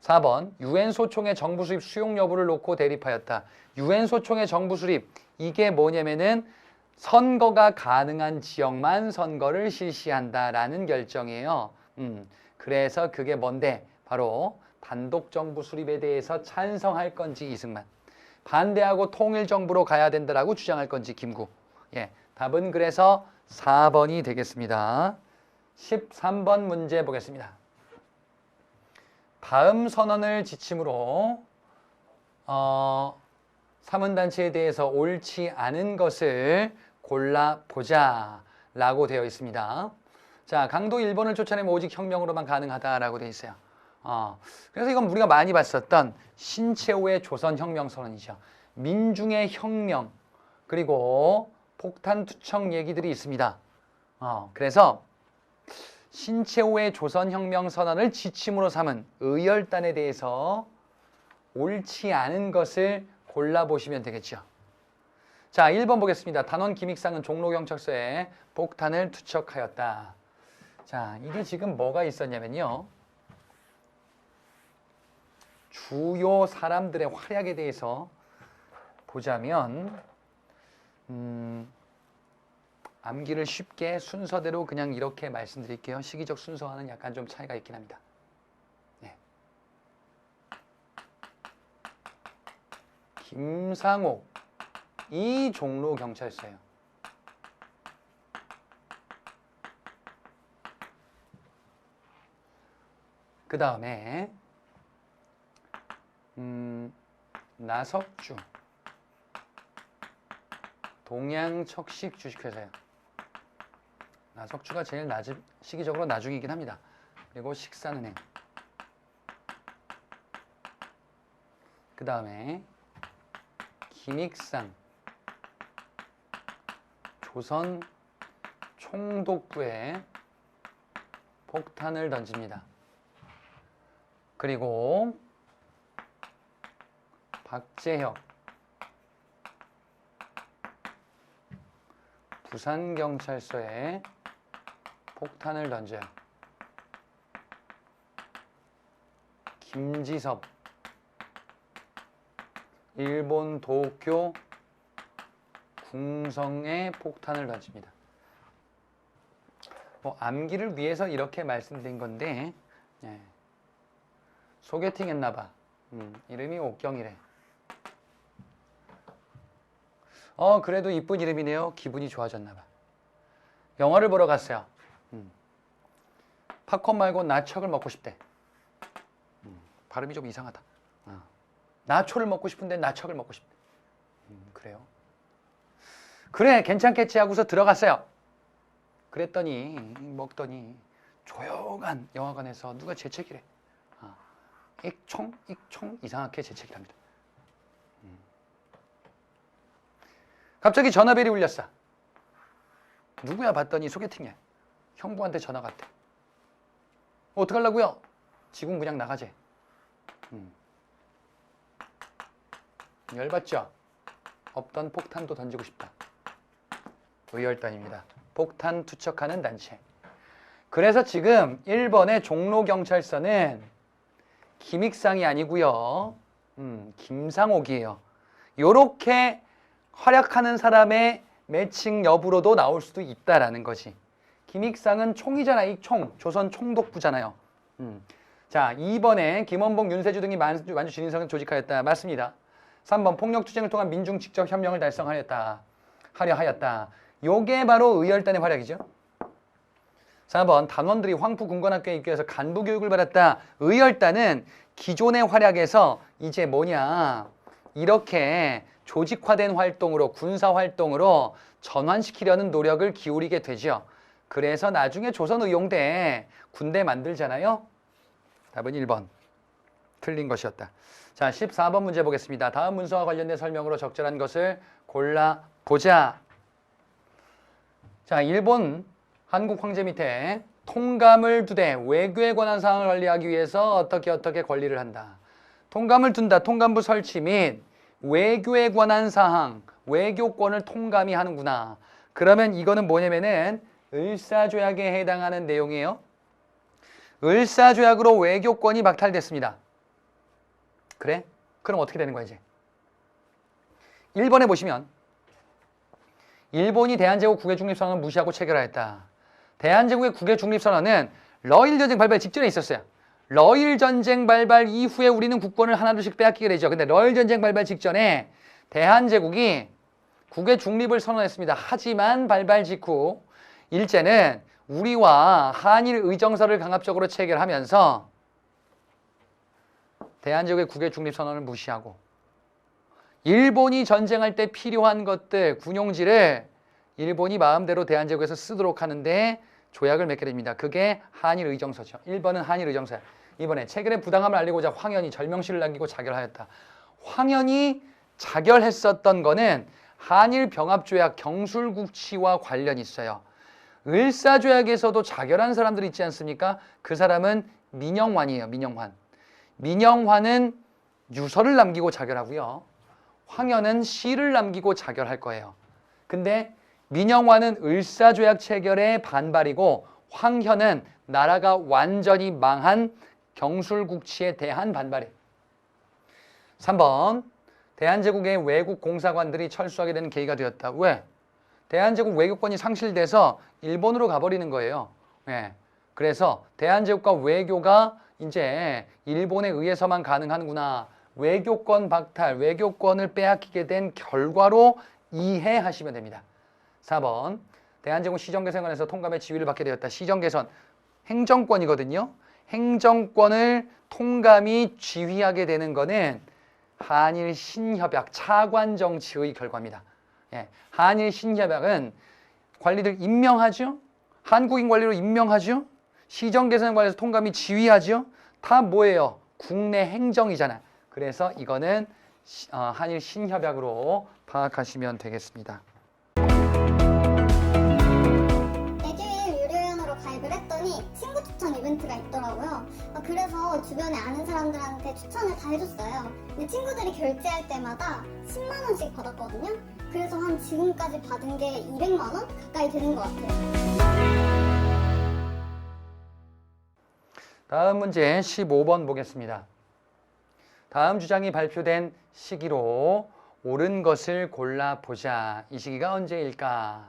4번. 유엔 소총의 정부 수립 수용 여부를 놓고 대립하였다. 유엔 소총의 정부 수립 이게 뭐냐면은 선거가 가능한 지역만 선거를 실시한다라는 결정이에요. 그래서 그게 뭔데? 바로 단독 정부 수립에 대해서 찬성할 건지 이승만, 반대하고 통일 정부로 가야 된다라고 주장할 건지 김구. 예. 답은 그래서 4번이 되겠습니다. 13번 문제 보겠습니다. 다음 선언을 지침으로 사문단체에 대해서 옳지 않은 것을 골라보자 라고 되어 있습니다. 자, 강도 1번을 쫓아내면 오직 혁명으로만 가능하다라고 되어 있어요. 그래서 이건 우리가 많이 봤었던 신채호의 조선혁명선언이죠. 민중의 혁명 그리고 폭탄 투척 얘기들이 있습니다. 그래서 신채호의 조선혁명선언을 지침으로 삼은 의열단에 대해서 옳지 않은 것을 골라보시면 되겠죠. 자, 1번 보겠습니다. 단원 김익상은 종로경찰서에 폭탄을 투척하였다. 자, 이게 지금 뭐가 있었냐면요. 주요 사람들의 활약에 대해서 보자면 암기를 쉽게 순서대로 그냥 이렇게 말씀드릴게요. 시기적 순서와는 약간 좀 차이가 있긴 합니다. 네. 김상옥 이 종로경찰서예요. 그 다음에 나석주 동양척식 주식회사예요. 나석주가 제일 시기적으로 나중이긴 합니다. 그리고 식산은행. 그 다음에 김익상 조선 총독부에 폭탄을 던집니다. 그리고 박재혁 부산경찰서에 폭탄을 던져요. 김지섭 일본 도쿄 궁성에 폭탄을 던집니다. 뭐 암기를 위해서 이렇게 말씀드린 건데 예. 소개팅 했나봐. 이름이 옥경이래. 그래도 이쁜 이름이네요. 기분이 좋아졌나봐. 영화를 보러 갔어요. 팝콘 말고 나초를 먹고 싶대. 발음이 좀 이상하다. 나초를 먹고 싶은데 나초를 먹고 싶대. 그래요? 그래 괜찮겠지 하고서 들어갔어요. 그랬더니 먹더니 조용한 영화관에서 누가 재채기래. 익총 이상하게 재채기를 합니다. 갑자기 전화벨이 울렸어. 누구야 봤더니 소개팅이야. 형부한테 전화가 왔대. 어떡하려고요? 지금 그냥 나가재. 열받죠? 없던 폭탄도 던지고 싶다. 의열단입니다. 폭탄 투척하는 단체. 그래서 지금 1번의 종로경찰서는 김익상이 아니고요. 김상옥이에요. 요렇게 활약하는 사람의 매칭 여부로도 나올 수도 있다라는 거지. 김익상은 총이잖아. 이 총. 조선 총독부잖아요. 자, 2번에 김원봉, 윤세주 등이 만주 진인성을 조직하였다. 맞습니다. 3번 폭력투쟁을 통한 민중 직접 협력을 달성하였다. 하려 하였다. 요게 바로 의열단의 활약이죠. 4번 단원들이 황푸 군관학교에 입교해서 간부 교육을 받았다. 의열단은 기존의 활약에서 이제 뭐냐, 이렇게 조직화된 활동으로, 군사 활동으로 전환시키려는 노력을 기울이게 되죠. 그래서 나중에 조선의용대에 군대 만들잖아요. 답은 1번. 틀린 것이었다. 자, 14번 문제 보겠습니다. 다음 문서와 관련된 설명으로 적절한 것을 골라보자. 자, 일본 한국 황제 밑에 통감을 두되 외교에 관한 사항을 관리하기 위해서 어떻게 권리를 한다. 통감을 둔다. 통감부 설치 및 외교에 관한 사항, 외교권을 통감이 하는구나. 그러면 이거는 뭐냐면은 을사조약에 해당하는 내용이에요. 을사조약으로 외교권이 박탈됐습니다. 그래? 그럼 어떻게 되는 거야 이제? 1번에 보시면 일본이 대한제국 국외 중립선언을 무시하고 체결하였다. 대한제국의 국외 중립선언은 러일전쟁 발발 직전에 있었어요. 러일전쟁 발발 이후에 우리는 국권을 하나둘씩 빼앗기게 되죠. 근데 러일전쟁 발발 직전에 대한제국이 국외 중립을 선언했습니다. 하지만 발발 직후 일제는 우리와 한일 의정서를 강압적으로 체결하면서 대한제국의 국외 중립선언을 무시하고 일본이 전쟁할 때 필요한 것들, 군용지를 일본이 마음대로 대한제국에서 쓰도록 하는데 조약을 맺게 됩니다. 그게 한일 의정서죠. 1번은 한일 의정서야. 2번에 체결의 부당함을 알리고자 황현이 절명시를 남기고 자결하였다. 황현이 자결했었던 거는 한일 병합조약 경술국치와 관련이 있어요. 을사조약에서도 자결한 사람들 있지 않습니까? 그 사람은 민영환이에요. 민영환. 민영환은 유서를 남기고 자결하고요. 황현은 시를 남기고 자결할 거예요. 근데 민영환은 을사조약 체결에 반발이고 황현은 나라가 완전히 망한 경술국치에 대한 반발이에요. 3번 대한제국의 외국 공사관들이 철수하게 되는 계기가 되었다. 왜? 대한제국 외교권이 상실돼서 일본으로 가버리는 거예요. 네. 그래서 대한제국과 외교가 이제 일본에 의해서만 가능하는구나. 외교권 박탈, 외교권을 빼앗기게 된 결과로 이해하시면 됩니다. 4번 대한제국 시정개선관에서 통감의 지위를 받게 되었다. 시정개선, 행정권이거든요. 행정권을 통감이 지휘하게 되는 거는 한일 신협약, 차관정치의 결과입니다. 예, 한일 신협약은 관리들 임명하죠. 한국인 관리로 임명하죠. 시정개선관에서 통감이 지휘하죠. 다 뭐예요? 국내 행정이잖아. 그래서 이거는 한일 신협약으로 파악하시면 되겠습니다. 에듀윌 유료회원으로 가입을 했더니 친구 추천 이벤트가 있더라고요. 그래서 주변에 아는 사람들한테 추천을 다 해줬어요. 근데 친구들이 결제할 때마다 10만 원씩 받았거든요. 그래서 한 지금까지 받은 게 200만 원 가까이 되는 것 같아요. 다음 문제 15번 보겠습니다. 다음 주장이 발표된 시기로 옳은 것을 골라보자. 이 시기가 언제일까?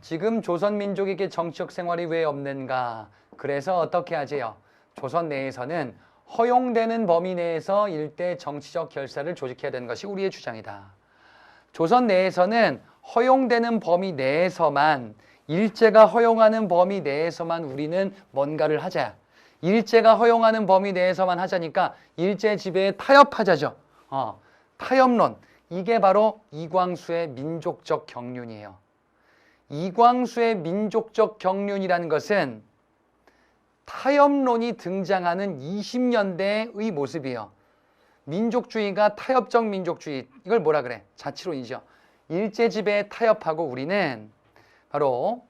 지금 조선 민족에게 정치적 생활이 왜 없는가? 그래서 어떻게 하지요? 조선 내에서는 허용되는 범위 내에서 일대 정치적 결사를 조직해야 되는 것이 우리의 주장이다. 조선 내에서는 허용되는 범위 내에서만, 일제가 허용하는 범위 내에서만 우리는 뭔가를 하자. 일제가 허용하는 범위 내에서만 하자니까 일제 지배에 타협하자죠. 타협론. 이게 바로 이광수의 민족적 경륜이에요. 이광수의 민족적 경륜이라는 것은 타협론이 등장하는 20년대의 모습이에요. 민족주의가 타협적 민족주의. 이걸 뭐라 그래? 자치론이죠. 일제 지배에 타협하고 우리는 바로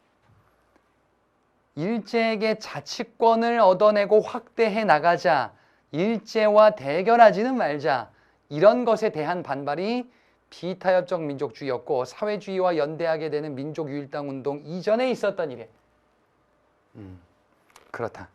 일제에게 자치권을 얻어내고 확대해 나가자. 일제와 대결하지는 말자. 이런 것에 대한 반발이 비타협적 민족주의였고 사회주의와 연대하게 되는 민족유일당 운동 이전에 있었던 일이에요. 그렇다.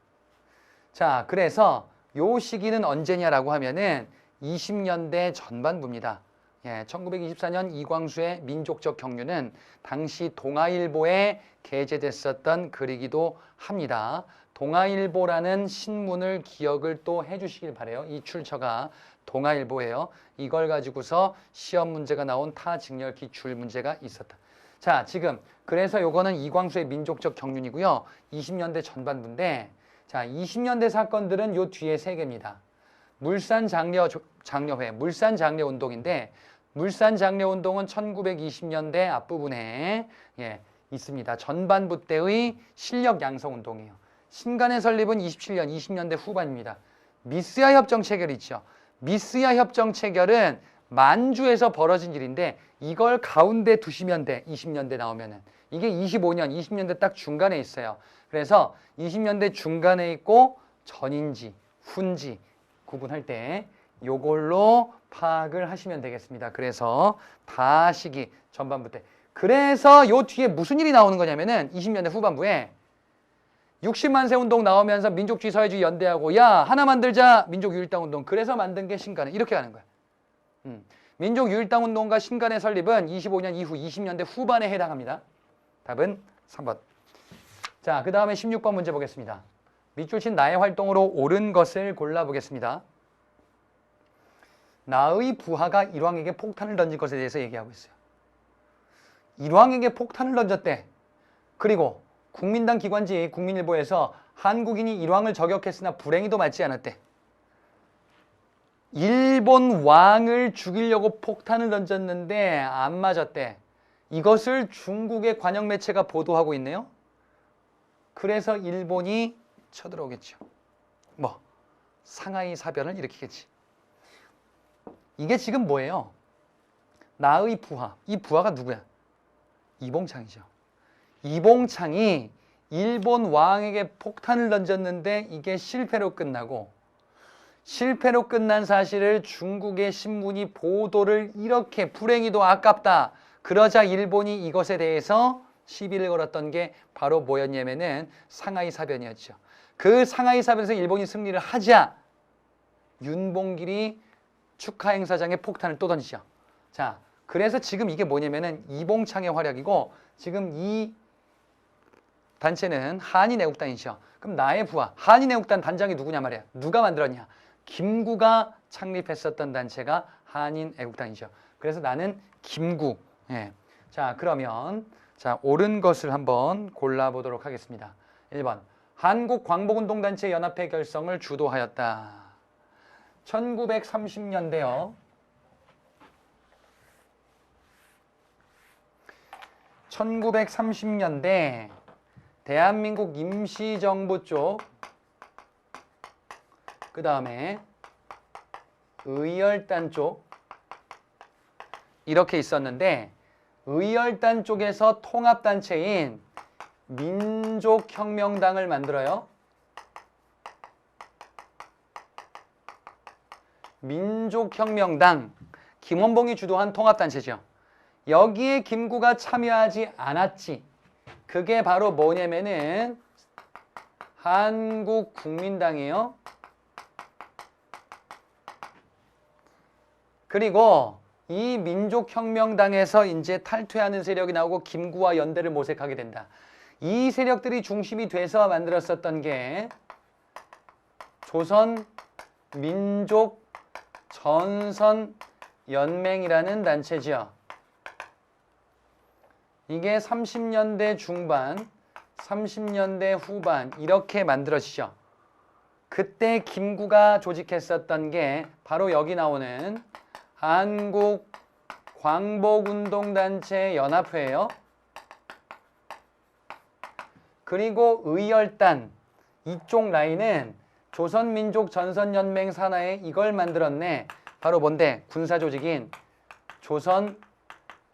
자, 그래서 요 시기는 언제냐라고 하면은 20년대 전반부입니다. 예, 1924년 이광수의 민족적 경륜은 당시 동아일보에 게재됐었던 글이기도 합니다. 동아일보라는 신문을 기억을 또 해주시길 바래요. 이 출처가 동아일보예요. 이걸 가지고서 시험 문제가 나온 타직렬 기출 문제가 있었다. 자, 지금 그래서 요거는 이광수의 민족적 경륜이고요. 20년대 전반부인데, 자, 20년대 사건들은 요 뒤에 세 개입니다. 물산장려회, 물산장려운동인데, 물산장려운동은 1920년대 앞부분에 있습니다. 전반부 때의 실력 양성운동이에요. 신간의 설립은 27년, 20년대 후반입니다. 미스야 협정 체결 있죠. 미스야 협정 체결은 만주에서 벌어진 일인데 이걸 가운데 두시면 돼. 20년대 나오면은. 이게 25년, 20년대 딱 중간에 있어요. 그래서 20년대 중간에 있고 전인지, 훈지 구분할 때 요걸로 파악을 하시면 되겠습니다. 그래서 다 시기 전반부 때. 그래서 요 뒤에 무슨 일이 나오는 거냐면은 20년대 후반부에 60만 세 운동 나오면서 민족주의 사회주의 연대하고 야 하나 만들자 민족유일당 운동. 그래서 만든 게 신간회. 이렇게 가는 거야. 민족유일당 운동과 신간의 설립은 25년 이후 20년대 후반에 해당합니다. 답은 3번. 자, 그 다음에 16번 문제 보겠습니다. 밑줄 친 나의 활동으로 옳은 것을 골라보겠습니다. 나의 부하가 일왕에게 폭탄을 던진 것에 대해서 얘기하고 있어요. 일왕에게 폭탄을 던졌대. 그리고 국민당 기관지 국민일보에서 한국인이 일왕을 저격했으나 불행히도 맞지 않았대. 일본 왕을 죽이려고 폭탄을 던졌는데 안 맞았대. 이것을 중국의 관영 매체가 보도하고 있네요. 그래서 일본이 쳐들어오겠죠. 뭐 상하이 사변을 일으키겠지. 이게 지금 뭐예요? 나의 부하. 이 부하가 누구야? 이봉창이죠. 이봉창이 일본 왕에게 폭탄을 던졌는데 이게 실패로 끝나고 실패로 끝난 사실을 중국의 신문이 보도를 이렇게 불행히도 아깝다. 그러자 일본이 이것에 대해서 시비를 걸었던 게 바로 뭐였냐면은 상하이 사변이었죠. 그 상하이 사변에서 일본이 승리를 하자 윤봉길이 축하 행사장에 폭탄을 또 던지죠. 자, 그래서 지금 이게 뭐냐면은 이봉창의 활약이고 지금 이 단체는 한인애국단이죠. 그럼 나의 부하, 한인애국단 단장이 누구냐 말이야. 누가 만들었냐? 김구가 창립했었던 단체가 한인애국단이죠. 그래서 나는 김구. 예. 자, 그러면 자, 옳은 것을 한번 골라보도록 하겠습니다. 1번. 한국광복운동단체 연합회 결성을 주도하였다. 1930년대요. 1930년대 대한민국 임시정부 쪽, 그 다음에 의열단 쪽 이렇게 있었는데 의열단 쪽에서 통합단체인 민족혁명당을 만들어요. 민족혁명당, 김원봉이 주도한 통합단체죠. 여기에 김구가 참여하지 않았지. 그게 바로 뭐냐면은 한국국민당이에요. 그리고 이 민족혁명당에서 이제 탈퇴하는 세력이 나오고 김구와 연대를 모색하게 된다. 이 세력들이 중심이 돼서 만들었었던 게 조선민족전선연맹이라는 단체죠. 이게 30년대 중반, 30년대 후반 이렇게 만들어지죠. 그때 김구가 조직했었던 게 바로 여기 나오는 한국광복운동단체 연합회예요. 그리고 의열단 이쪽 라인은 조선민족전선연맹 산하에 이걸 만들었네. 바로 뭔데? 군사조직인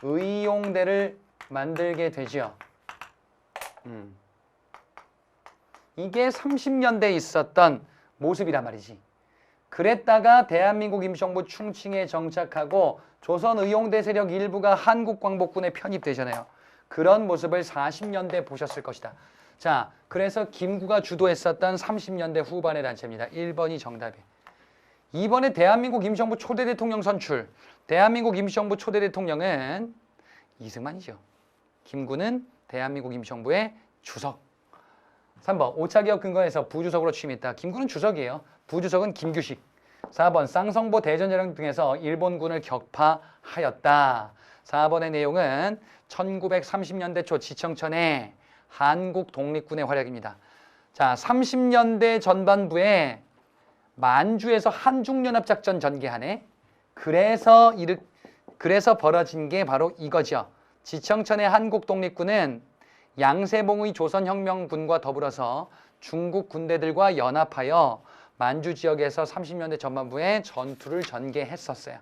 조선의용대를 만들게 되죠. 이게 30년대에 있었던 모습이란 말이지. 그랬다가 대한민국 임시정부 충칭에 정착하고 조선 의용대 세력 일부가 한국광복군에 편입되잖아요. 그런 모습을 40년대 보셨을 것이다. 자, 그래서 김구가 주도했었던 30년대 후반의 단체입니다. 1번이 정답이에요. 2번에 대한민국 임시정부 초대 대통령 선출. 대한민국 임시정부 초대 대통령은 이승만이죠. 김구는 대한민국 임시정부의 주석. 3번 5차 개혁 근거에서 부주석으로 취임했다. 김구는 주석이에요. 부주석은 김규식. 4번 쌍성보 대전여령 등에서 일본군을 격파하였다. 4번의 내용은 1930년대 초 지청천의 한국 독립군의 활약입니다. 자, 30년대 전반부에 만주에서 한중연합작전 전개하네. 그래서 벌어진 게 바로 이거죠. 지청천의 한국 독립군은 양세봉의 조선혁명군과 더불어서 중국 군대들과 연합하여 만주 지역에서 30년대 전반부에 전투를 전개했었어요.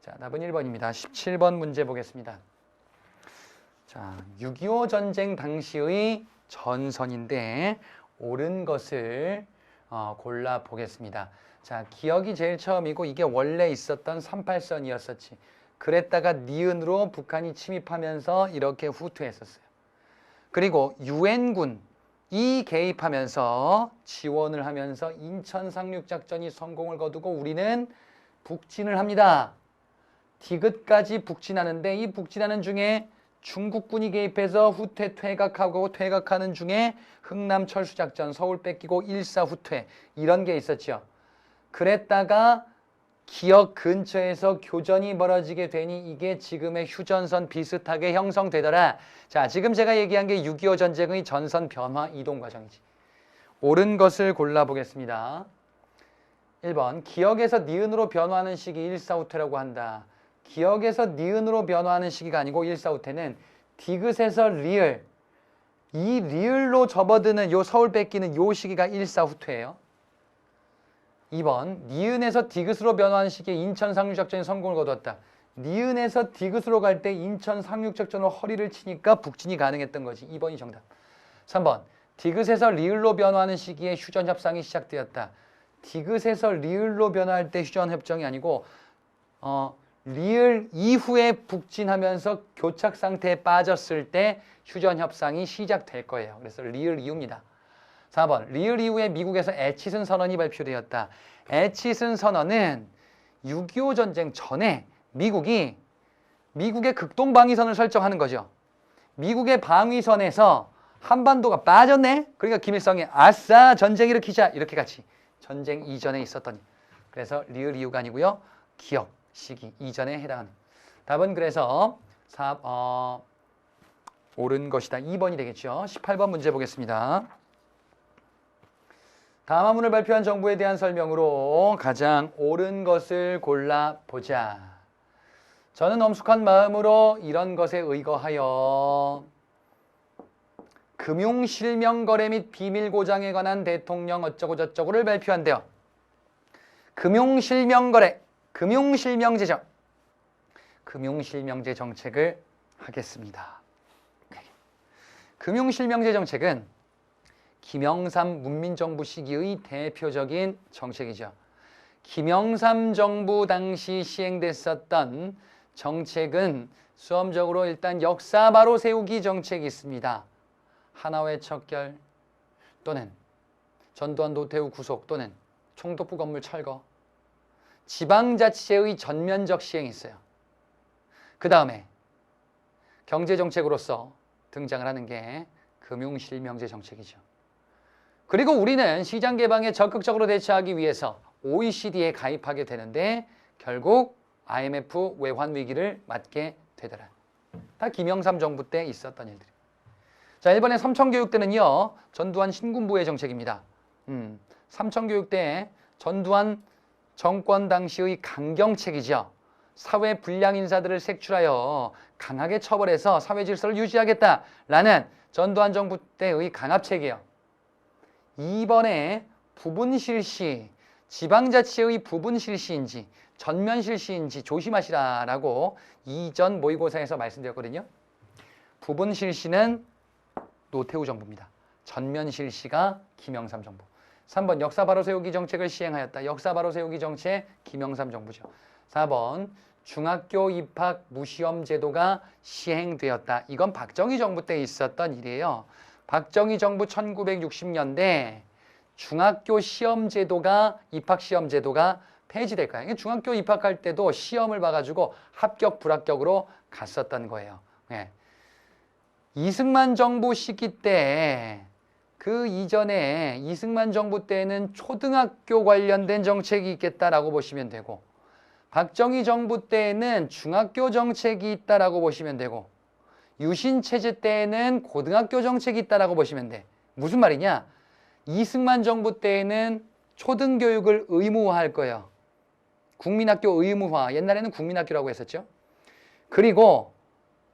자, 답은 1번입니다. 17번 문제 보겠습니다. 자, 6.25 전쟁 당시의 전선인데 옳은 것을 골라 보겠습니다. 자, 기억이 제일 처음이고 이게 원래 있었던 38선이었었지. 그랬다가 니은으로 북한이 침입하면서 이렇게 후퇴했었어요. 그리고 유엔군이 개입하면서 지원을 하면서 인천 상륙작전이 성공을 거두고 우리는 북진을 합니다. 디귿까지 북진하는데 이 북진하는 중에 중국군이 개입해서 후퇴 퇴각하고 퇴각하는 중에 흥남 철수작전, 서울 뺏기고 일사 후퇴 이런 게 있었죠. 그랬다가 기역 근처에서 교전이 벌어지게 되니 이게 지금의 휴전선 비슷하게 형성되더라. 자, 지금 제가 얘기한 게 6.25 전쟁의 전선 변화 이동 과정이지. 옳은 것을 골라보겠습니다. 1번 기역에서 니은으로 변화하는 시기 일사후퇴라고 한다. 기역에서 니은으로 변화하는 시기가 아니고 일사후퇴는 디귿에서 리을, 이 리을로 접어드는 요 서울 뺏기는 요 시기가 일사후퇴예요. 2번 니은에서 디귿으로 변화하는 시기에 인천 상륙작전이 성공을 거두었다. 니은에서 디귿으로 갈 때 인천 상륙작전으로 허리를 치니까 북진이 가능했던 거지. 2번이 정답. 3번 디귿에서 리을로 변화하는 시기에 휴전협상이 시작되었다. 디귿에서 리을로 변화할 때 휴전협정이 아니고 리을 이후에 북진하면서 교착 상태에 빠졌을 때 휴전협상이 시작될 거예요. 그래서 리을 이후입니다. 4번 리을 이후에 미국에서 애치슨 선언이 발표되었다. 애치슨 선언은 6.25 전쟁 전에 미국의 극동방위선을 설정하는 거죠. 미국의 방위선에서 한반도가 빠졌네? 그러니까 김일성이 아싸 전쟁 일으키자 이렇게 같이 전쟁 이전에 있었더니 그래서 리을 이후가 아니고요. 기역 시기 이전에 해당하는 답은 그래서 옳은 것이다. 2번이 되겠죠. 18번 문제 보겠습니다. 다음 한문을 발표한 정부에 대한 설명으로 가장 옳은 것을 골라보자. 저는 엄숙한 마음으로 이런 것에 의거하여 금융실명거래 및 비밀고장에 관한 대통령 어쩌고저쩌고를 발표한대요. 금융실명거래, 금융실명제 정책을 하겠습니다. 금융실명제 정책은 김영삼 문민정부 시기의 대표적인 정책이죠. 김영삼 정부 당시 시행됐었던 정책은 수험적으로 일단 역사 바로 세우기 정책이 있습니다. 하나회 척결 또는 전두환 노태우 구속 또는 총독부 건물 철거, 지방자치제의 전면적 시행이 있어요. 그 다음에 경제정책으로서 등장을 하는 게 금융실명제 정책이죠. 그리고 우리는 시장 개방에 적극적으로 대처하기 위해서 OECD에 가입하게 되는데 결국 IMF 외환 위기를 맞게 되더라. 다 김영삼 정부 때 있었던 일들이. 자, 일본의 삼청교육 때는요. 전두환 신군부의 정책입니다. 삼청교육 때 전두환 정권 당시의 강경책이죠. 사회 불량 인사들을 색출하여 강하게 처벌해서 사회 질서를 유지하겠다라는 전두환 정부 때의 강압책이에요. 이번에 부분 실시, 지방자치의 부분 실시인지 전면 실시인지 조심하시라라고 이전 모의고사에서 말씀드렸거든요. 부분 실시는 노태우 정부입니다. 전면 실시가 김영삼 정부. 3번 역사 바로 세우기 정책을 시행하였다. 역사 바로 세우기 정책 김영삼 정부죠. 4번 중학교 입학 무시험 제도가 시행되었다. 이건 박정희 정부 때 있었던 일이에요. 박정희 정부 1960년대 중학교 시험 제도가 입학 시험 제도가 폐지될 거예요. 중학교 입학할 때도 시험을 봐가지고 합격 불합격으로 갔었던 거예요. 예. 이승만 정부 시기 때 그 이전에 이승만 정부 때는 초등학교 관련된 정책이 있겠다라고 보시면 되고 박정희 정부 때에는 중학교 정책이 있다라고 보시면 되고 유신 체제 때에는 고등학교 정책이 있다라고 보시면 돼. 무슨 말이냐? 이승만 정부 때에는 초등교육을 의무화할 거예요. 국민학교 의무화. 옛날에는 국민학교라고 했었죠. 그리고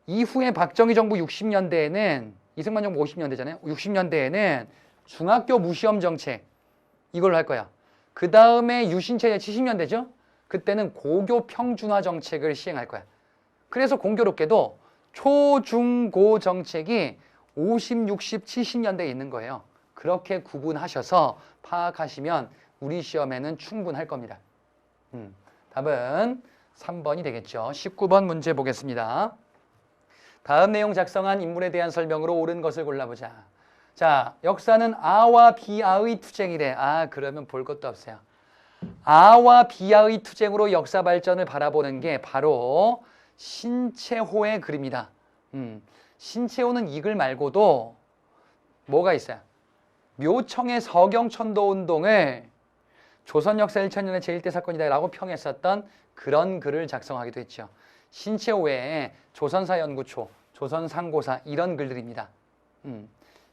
이후에 박정희 정부 60년대에는 이승만 정부 50년대잖아요. 60년대에는 중학교 무시험 정책 이걸로 할 거야. 그 다음에 유신체제 70년대죠. 그때는 고교 평준화 정책을 시행할 거야. 그래서 공교롭게도 초중고 정책이 50, 60, 70년대에 있는 거예요. 그렇게 구분하셔서 파악하시면 우리 시험에는 충분할 겁니다. 답은 3번이 되겠죠. 19번 문제 보겠습니다. 다음 내용 작성한 인물에 대한 설명으로 옳은 것을 골라보자. 자, 역사는 아와 비아의 투쟁이래. 그러면 볼 것도 없어요. 아와 비아의 투쟁으로 역사 발전을 바라보는 게 바로 신채호의 글입니다. 신채호는 이 글 말고도 뭐가 있어요? 묘청의 서경천도 운동을 조선 역사 1000년의 제1대 사건이다 라고 평했었던 그런 글을 작성하기도 했죠. 신채호 외에 조선사 연구초, 조선상고사 이런 글들입니다.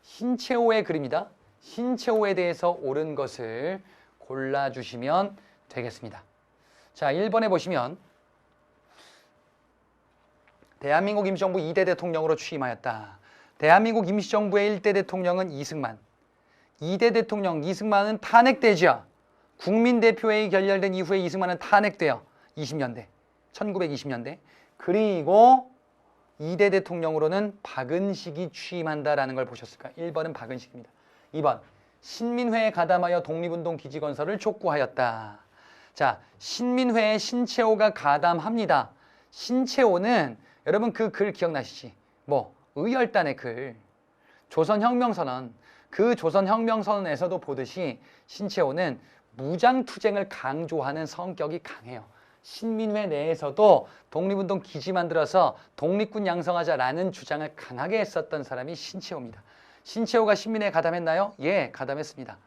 신채호의 글입니다. 신채호에 대해서 옳은 것을 골라주시면 되겠습니다. 자, 1번에 보시면 대한민국 임시정부 2대 대통령으로 취임하였다. 대한민국 임시정부의 1대 대통령은 이승만. 2대 대통령 이승만은 탄핵되죠. 국민대표회의 결렬된 이후에 이승만은 탄핵돼요. 1920년대. 그리고 2대 대통령으로는 박은식이 취임한다라는 걸 보셨을까요? 1번은 박은식입니다. 2번 신민회에 가담하여 독립운동 기지 건설을 촉구하였다. 자, 신민회에 신채호가 가담합니다. 신채호는 여러분 그 글 기억나시지? 의열단의 글. 조선혁명선언. 그 조선혁명선언에서도 보듯이 신채호는 무장투쟁을 강조하는 성격이 강해요. 신민회 내에서도 독립운동 기지 만들어서 독립군 양성하자라는 주장을 강하게 했었던 사람이 신채호입니다. 신채호가 신민회에 가담했나요? 예, 가담했습니다.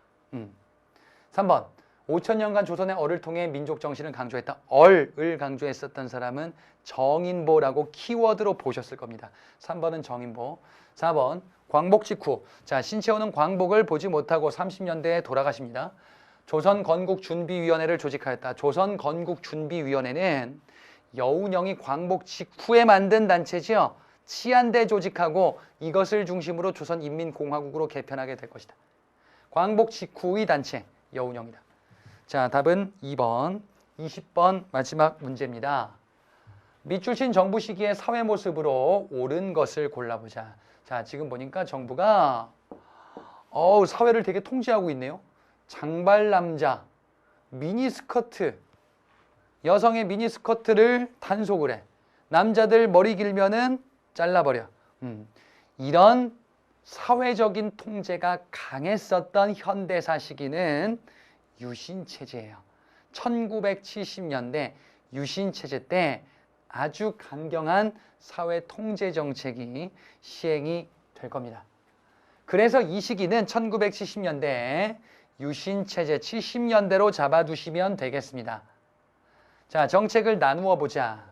3번 5000년간 조선의 얼을 통해 민족 정신을 강조했다. 얼을 강조했었던 사람은 정인보라고 키워드로 보셨을 겁니다. 3번은 정인보. 4번 광복 직후. 자, 신채호는 광복을 보지 못하고 30년대에 돌아가십니다. 조선건국준비위원회를 조직하였다. 조선건국준비위원회는 여운형이 광복 직후에 만든 단체지요. 치안대 조직하고 이것을 중심으로 조선인민공화국으로 개편하게 될 것이다. 광복 직후의 단체 여운형이다. 자, 답은 2번. 20번 마지막 문제입니다. 밑줄친 정부 시기의 사회 모습으로 옳은 것을 골라보자. 자, 지금 보니까 정부가 사회를 되게 통제하고 있네요. 장발 남자, 미니스커트, 여성의 미니스커트를 단속을 해. 남자들 머리 길면은 잘라버려. 이런 사회적인 통제가 강했었던 현대사 시기는 유신체제예요. 1970년대 유신체제 때 아주 강경한 사회 통제 정책이 시행이 될 겁니다. 그래서 이 시기는 1970년대 유신체제 70년대로 잡아두시면 되겠습니다. 자, 정책을 나누어 보자.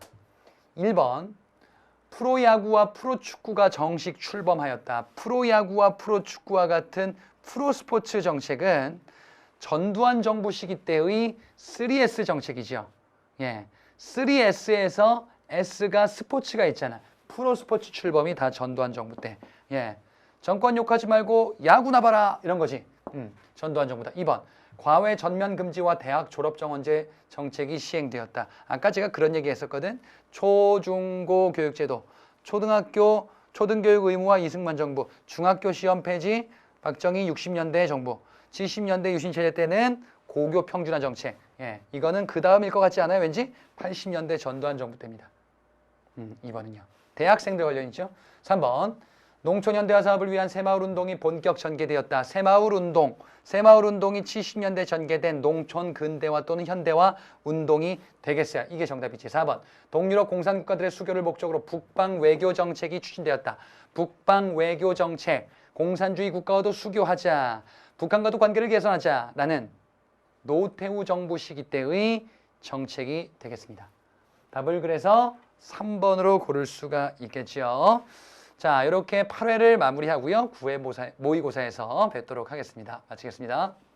1번 프로야구와 프로축구가 정식 출범하였다. 프로야구와 프로축구와 같은 프로스포츠 정책은 전두환 정부 시기 때의 3S 정책이죠. 예, 3S에서 S가 스포츠가 있잖아. 프로스포츠 출범이 다 전두환 정부 때. 예, 정권 욕하지 말고 야구나 봐라 이런 거지. 전두환 정부다. 2번 과외 전면 금지와 대학 졸업 정원제 정책이 시행되었다. 아까 제가 그런 얘기 했었거든. 초중고 교육제도, 초등교육 의무화 이승만 정부, 중학교 시험 폐지 박정희 60년대 정부. 70년대 유신체제 때는 고교 평준화 정책. 예, 이거는 그 다음일 것 같지 않아요? 왠지 80년대 전두환 정부 때입니다. 2번은요. 대학생들 관련이죠. 3번. 농촌 현대화 사업을 위한 새마을 운동이 본격 전개되었다. 새마을 운동. 새마을 운동이 70년대 전개된 농촌 근대화 또는 현대화 운동이 되겠어요. 이게 정답이지. 4번. 동유럽 공산국가들의 수교를 목적으로 북방 외교 정책이 추진되었다. 북방 외교 정책. 공산주의 국가와도 수교하자. 북한과도 관계를 개선하자라는 노태우 정부 시기 때의 정책이 되겠습니다. 답을 그래서 3번으로 고를 수가 있겠죠. 자, 이렇게 8회를 마무리하고요. 9회 모의고사에서 뵙도록 하겠습니다. 마치겠습니다.